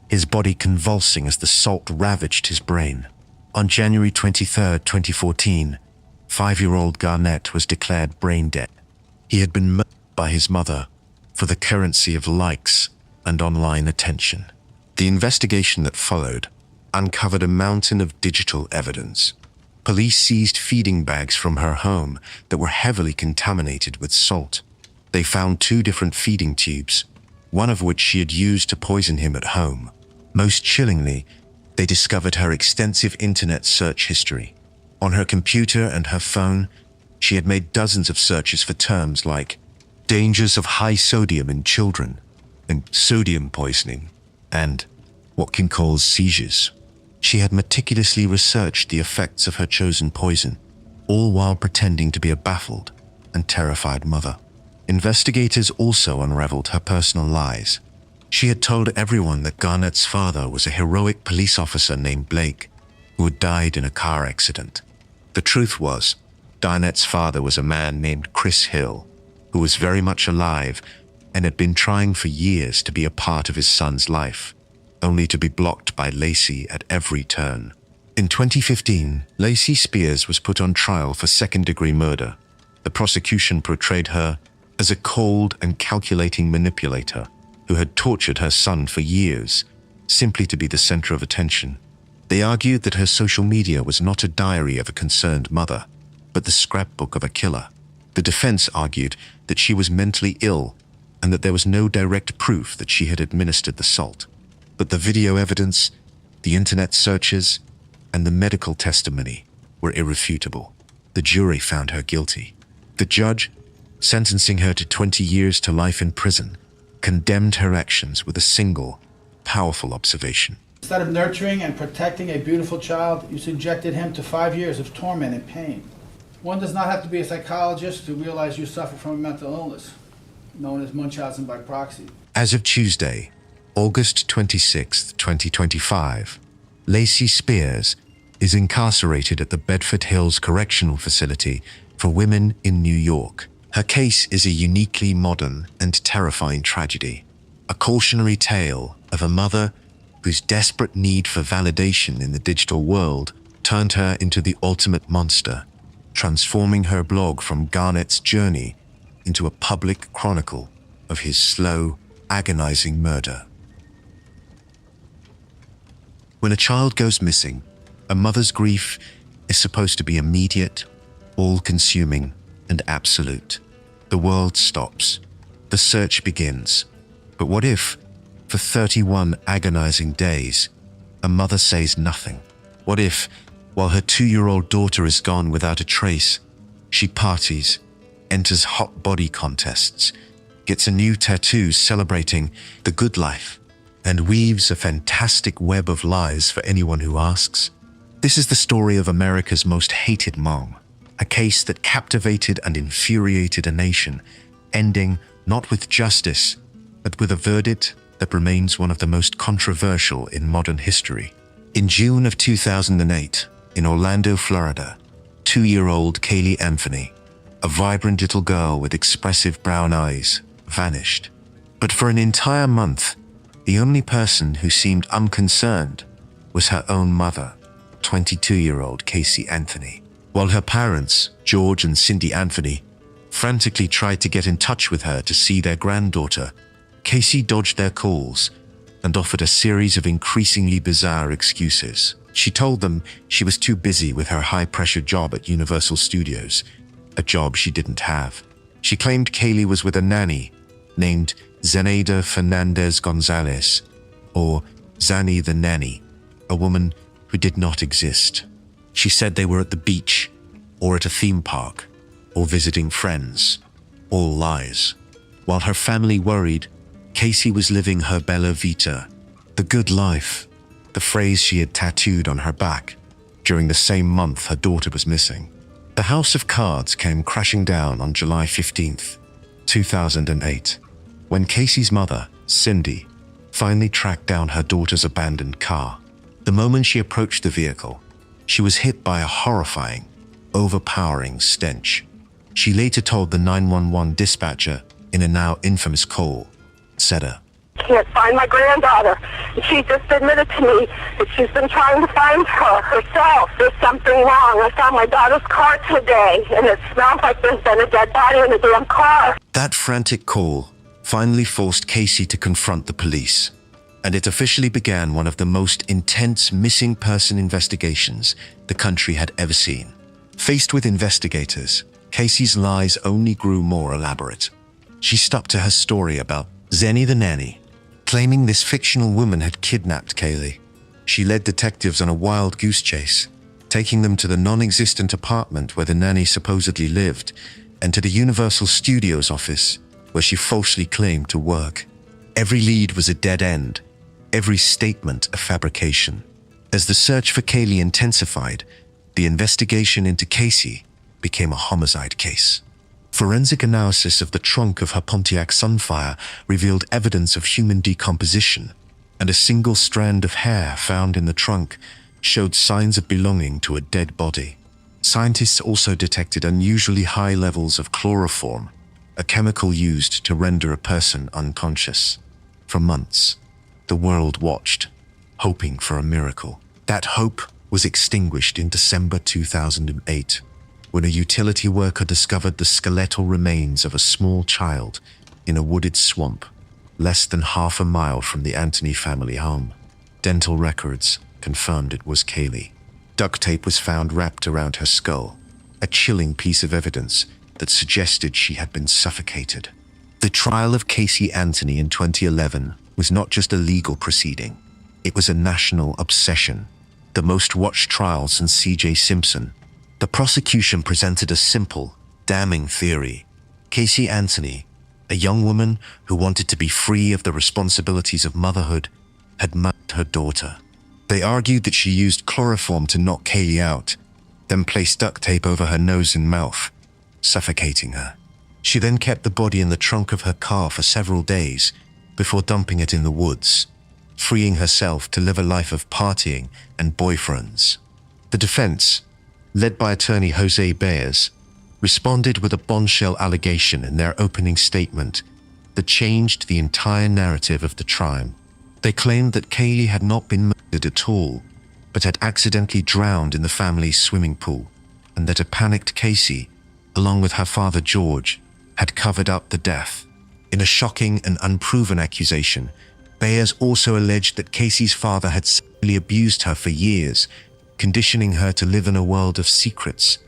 his body convulsing as the salt ravaged his brain. On January 23, 2014, 5-year-old Garnett was declared brain dead. He had been murdered by his mother for the currency of likes and online attention. The investigation that followed uncovered a mountain of digital evidence. Police seized feeding bags from her home that were heavily contaminated with salt. They found 2 different feeding tubes, one of which she had used to poison him at home. Most chillingly, they discovered her extensive internet search history. On her computer and her phone, she had made dozens of searches for terms like dangers of high sodium in children, and sodium poisoning, and what can cause seizures. She had meticulously researched the effects of her chosen poison, all while pretending to be a baffled and terrified mother. Investigators also unraveled her personal lies. She had told everyone that Garnett's father was a heroic police officer named Blake, who had died in a car accident. The truth was, Garnett's father was a man named Chris Hill, who was very much alive and had been trying for years to be a part of his son's life, only to be blocked by Lacey at every turn. In 2015, Lacey Spears was put on trial for second-degree murder. The prosecution portrayed her as a cold and calculating manipulator who had tortured her son for years, simply to be the center of attention. They argued that her social media was not a diary of a concerned mother, but the scrapbook of a killer. The defense argued that she was mentally ill and that there was no direct proof that she had administered the salt. But the video evidence, the internet searches, and the medical testimony were irrefutable. The jury found her guilty. The judge, sentencing her to 20 years to life in prison, condemned her actions with a single, powerful observation. Instead of nurturing and protecting a beautiful child, you subjected him to 5 years of torment and pain. One does not have to be a psychologist to realize you suffer from a mental illness, known as Munchausen by proxy. As of Tuesday, August 26, 2025, Lacey Spears is incarcerated at the Bedford Hills Correctional Facility for Women in New York. Her case is a uniquely modern and terrifying tragedy, a cautionary tale of a mother whose desperate need for validation in the digital world turned her into the ultimate monster, transforming her blog from Garnett's journey into a public chronicle of his slow, agonizing murder. When a child goes missing, a mother's grief is supposed to be immediate, all-consuming, and absolute. The world stops. The search begins. But what if, for 31 agonizing days, a mother says nothing? What if, while her 2-year-old daughter is gone without a trace, she parties, enters hot body contests, gets a new tattoo celebrating the good life, and weaves a fantastic web of lies for anyone who asks? This is the story of America's most hated mom, a case that captivated and infuriated a nation, ending not with justice, but with a verdict that remains one of the most controversial in modern history. In June of 2008, in Orlando, Florida, 2-year-old Caylee Anthony, a vibrant little girl with expressive brown eyes, vanished. But for an entire month, the only person who seemed unconcerned was her own mother, 22-year-old Casey Anthony. While her parents, George and Cindy Anthony, frantically tried to get in touch with her to see their granddaughter, Casey dodged their calls and offered a series of increasingly bizarre excuses. She told them she was too busy with her high-pressure job at Universal Studios, a job she didn't have. She claimed Caylee was with a nanny named Zenaida Fernandez Gonzalez, or Zanny the Nanny, a woman who did not exist. She said they were at the beach, or at a theme park, or visiting friends. All lies. While her family worried, Casey was living her bella vita, the good life, the phrase she had tattooed on her back during the same month her daughter was missing. The house of cards came crashing down on July 15th, 2008, when Casey's mother, Cindy, finally tracked down her daughter's abandoned car. The moment she approached the vehicle, she was hit by a horrifying, overpowering stench. She later told the 911 dispatcher in a now infamous call, Seda, "Can't find my granddaughter. She just admitted to me that she's been trying to find her herself. There's something wrong. I found my daughter's car today, and it smells like there's been a dead body in the damn car." That frantic call finally forced Casey to confront the police, and it officially began one of the most intense missing person investigations the country had ever seen. Faced with investigators, Casey's lies only grew more elaborate. She stuck to her story about Zenny the Nanny, claiming this fictional woman had kidnapped Caylee. She led detectives on a wild goose chase, taking them to the non-existent apartment where the nanny supposedly lived, and to the Universal Studios office where she falsely claimed to work. Every lead was a dead end, every statement a fabrication. As the search for Caylee intensified, the investigation into Casey became a homicide case. Forensic analysis of the trunk of her Pontiac Sunfire revealed evidence of human decomposition, and a single strand of hair found in the trunk showed signs of belonging to a dead body. Scientists also detected unusually high levels of chloroform, a chemical used to render a person unconscious. For months, the world watched, hoping for a miracle. That hope was extinguished in December 2008, when a utility worker discovered the skeletal remains of a small child in a wooded swamp less than half a mile from the Anthony family home. Dental records, confirmed it was Caylee. Duct tape was found wrapped around her skull, a chilling piece of evidence that suggested she had been suffocated. The trial of Casey Anthony in 2011 was not just a legal proceeding. It was a national obsession, the most watched trial since C.J. Simpson. The prosecution presented a simple, damning theory. Casey Anthony, a young woman who wanted to be free of the responsibilities of motherhood, had murdered her daughter. They argued that she used chloroform to knock Caylee out, then placed duct tape over her nose and mouth, suffocating her. She then kept the body in the trunk of her car for several days before dumping it in the woods, freeing herself to live a life of partying and boyfriends. The defense, led by attorney Jose Baez, responded with a bombshell allegation in their opening statement that changed the entire narrative of the trial. They claimed that Caylee had not been murdered at all, but had accidentally drowned in the family's swimming pool, and that a panicked Casey, along with her father George, had covered up the death. In a shocking and unproven accusation, Baez also alleged that Casey's father had sexually abused her for years, conditioning her to live in a world of secrets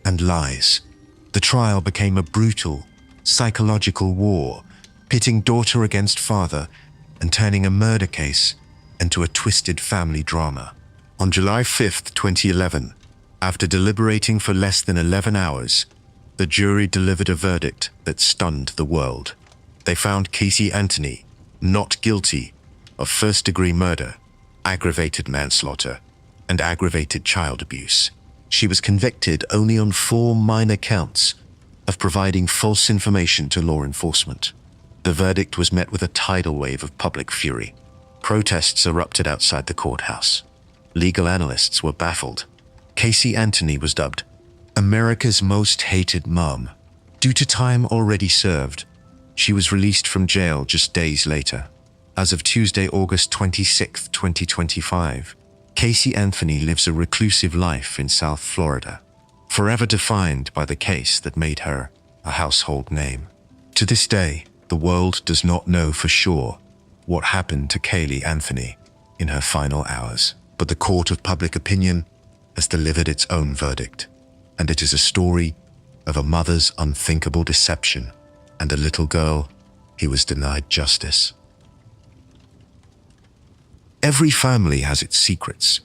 and lies. The trial became a brutal, psychological war, pitting daughter against father and turning a murder case into a twisted family drama. On July 5, 2011, after deliberating for less than 11 hours, the jury delivered a verdict that stunned the world. They found Casey Anthony not guilty of first-degree murder, aggravated manslaughter, and aggravated child abuse. She was convicted only on 4 minor counts of providing false information to law enforcement. The verdict was met with a tidal wave of public fury. Protests erupted outside the courthouse. Legal analysts were baffled. Casey Anthony was dubbed America's most hated mom. Due to time already served, she was released from jail just days later. As of Tuesday, August 26, 2025, Casey Anthony lives a reclusive life in South Florida, forever defined by the case that made her a household name. To this day, the world does not know for sure what happened to Caylee Anthony in her final hours, but the court of public opinion has delivered its own verdict, and it is a story of a mother's unthinkable deception and a little girl who was denied justice. Every family has its secrets,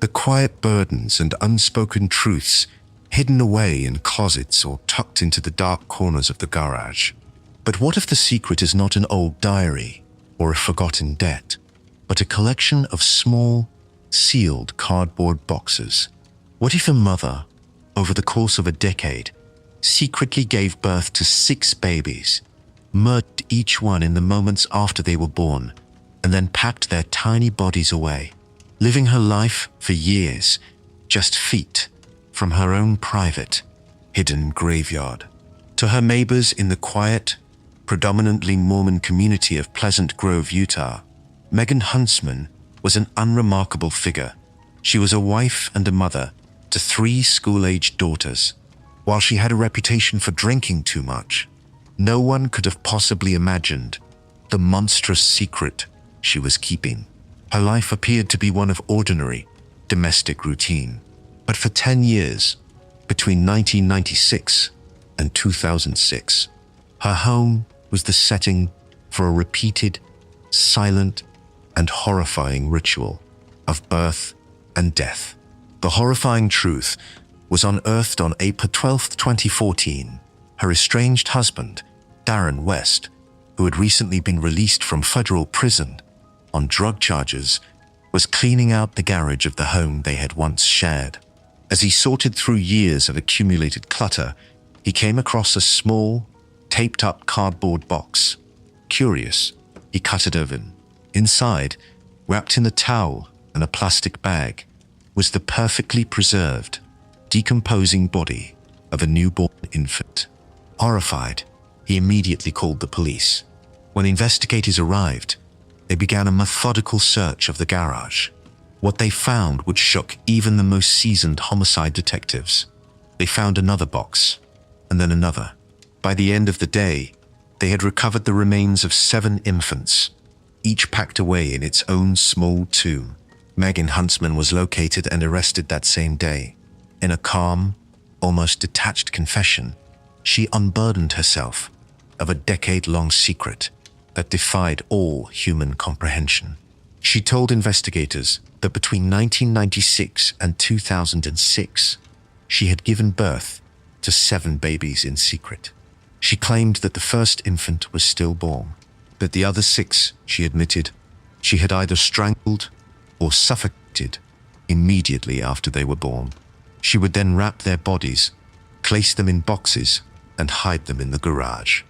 the quiet burdens and unspoken truths hidden away in closets or tucked into the dark corners of the garage. But what if the secret is not an old diary or a forgotten debt, but a collection of small, sealed cardboard boxes? What if a mother, over the course of a decade, secretly gave birth to 6 babies, murdered each one in the moments after they were born, and then packed their tiny bodies away, living her life for years, just feet from her own private, hidden graveyard? To her neighbors in the quiet, predominantly Mormon community of Pleasant Grove, Utah, Megan Huntsman was an unremarkable figure. She was a wife and a mother to 3 school-aged daughters. While she had a reputation for drinking too much, no one could have possibly imagined the monstrous secret she was keeping. Her life appeared to be one of ordinary, domestic routine. But for 10 years, between 1996 and 2006, her home was the setting for a repeated, silent, and horrifying ritual of birth and death. The horrifying truth was unearthed on April 12, 2014. Her estranged husband, Darren West, who had recently been released from federal prison on drug charges, was cleaning out the garage of the home they had once shared. As he sorted through years of accumulated clutter, he came across a small, taped-up cardboard box. Curious, he cut it open. Inside, wrapped in a towel and a plastic bag, was the perfectly preserved, decomposing body of a newborn infant. Horrified, he immediately called the police. When investigators arrived, they began a methodical search of the garage. What they found would shock even the most seasoned homicide detectives. They found another box, and then another. By the end of the day, they had recovered the remains of 7 infants, each packed away in its own small tomb. Megan Huntsman was located and arrested that same day. In a calm, almost detached confession, she unburdened herself of a decade-long secret that defied all human comprehension. She told investigators that between 1996 and 2006, she had given birth to 7 babies in secret. She claimed that the first infant was stillborn, but the other 6, she admitted, she had either strangled or suffocated immediately after they were born. She would then wrap their bodies, place them in boxes, and hide them in the garage.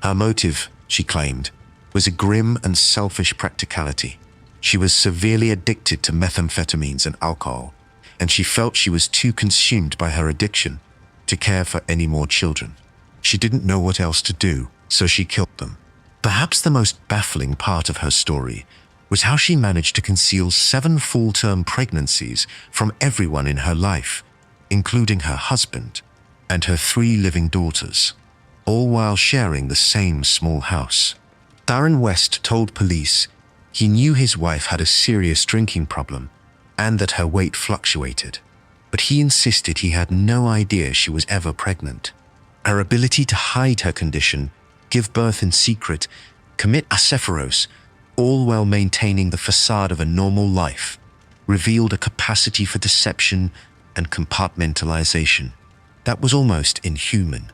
Her motive, she claimed, was a grim and selfish practicality. She was severely addicted to methamphetamines and alcohol, and she felt she was too consumed by her addiction to care for any more children. She didn't know what else to do, so she killed them. Perhaps the most baffling part of her story was how she managed to conceal 7 full-term pregnancies from everyone in her life, including her husband and her 3 living daughters, all while sharing the same small house. Darren West told police he knew his wife had a serious drinking problem and that her weight fluctuated, but he insisted he had no idea she was ever pregnant. Her ability to hide her condition, give birth in secret, commit acephalous, all while maintaining the facade of a normal life, revealed a capacity for deception and compartmentalization that was almost inhuman.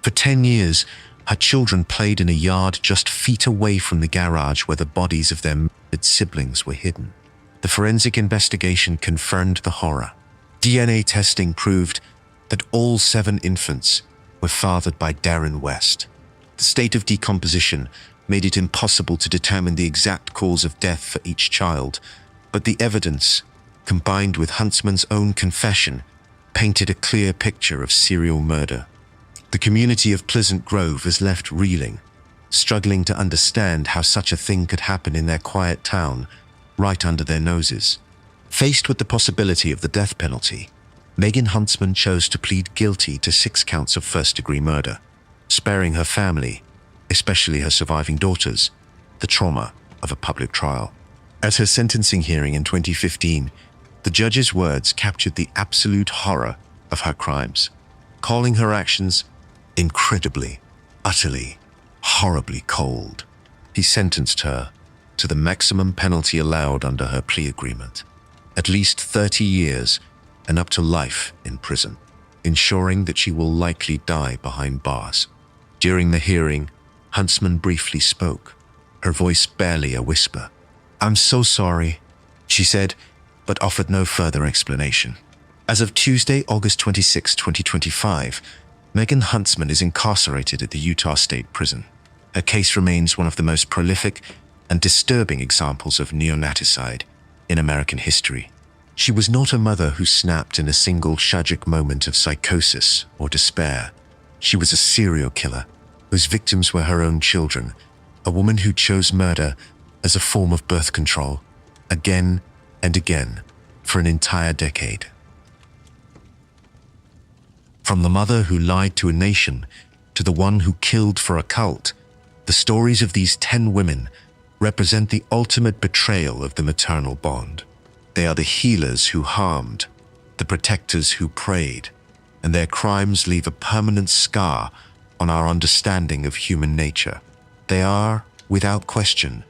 For 10 years, her children played in a yard just feet away from the garage where the bodies of their murdered siblings were hidden. The forensic investigation confirmed the horror. DNA testing proved that all 7 infants were fathered by Darren West. The state of decomposition made it impossible to determine the exact cause of death for each child, but the evidence, combined with Huntsman's own confession, painted a clear picture of serial murder. The community of Pleasant Grove was left reeling, struggling to understand how such a thing could happen in their quiet town, right under their noses. Faced with the possibility of the death penalty, Megan Huntsman chose to plead guilty to 6 counts of first-degree murder, sparing her family, especially her surviving daughters, the trauma of a public trial. At her sentencing hearing in 2015, the judge's words captured the absolute horror of her crimes, calling her actions incredibly, utterly, horribly cold. He sentenced her to the maximum penalty allowed under her plea agreement, at least 30 years and up to life in prison, ensuring that she will likely die behind bars. During the hearing, Huntsman briefly spoke, her voice barely a whisper. "I'm so sorry," she said, but offered no further explanation. As of Tuesday, August 26, 2025, Megan Huntsman is incarcerated at the Utah State Prison. Her case remains one of the most prolific and disturbing examples of neonaticide in American history. She was not a mother who snapped in a single tragic moment of psychosis or despair. She was a serial killer whose victims were her own children, a woman who chose murder as a form of birth control, again and again, for an entire decade. From the mother who lied to a nation to the one who killed for a cult, the stories of these 10 women represent the ultimate betrayal of the maternal bond. They are the healers who harmed, the protectors who prayed, and their crimes leave a permanent scar on our understanding of human nature. They are, without question,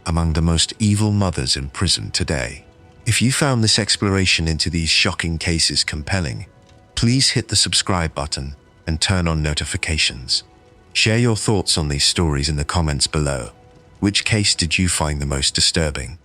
among the most evil mothers in prison today. If you found this exploration into these shocking cases compelling, please hit the subscribe button and turn on notifications. Share your thoughts on these stories in the comments below. Which case did you find the most disturbing?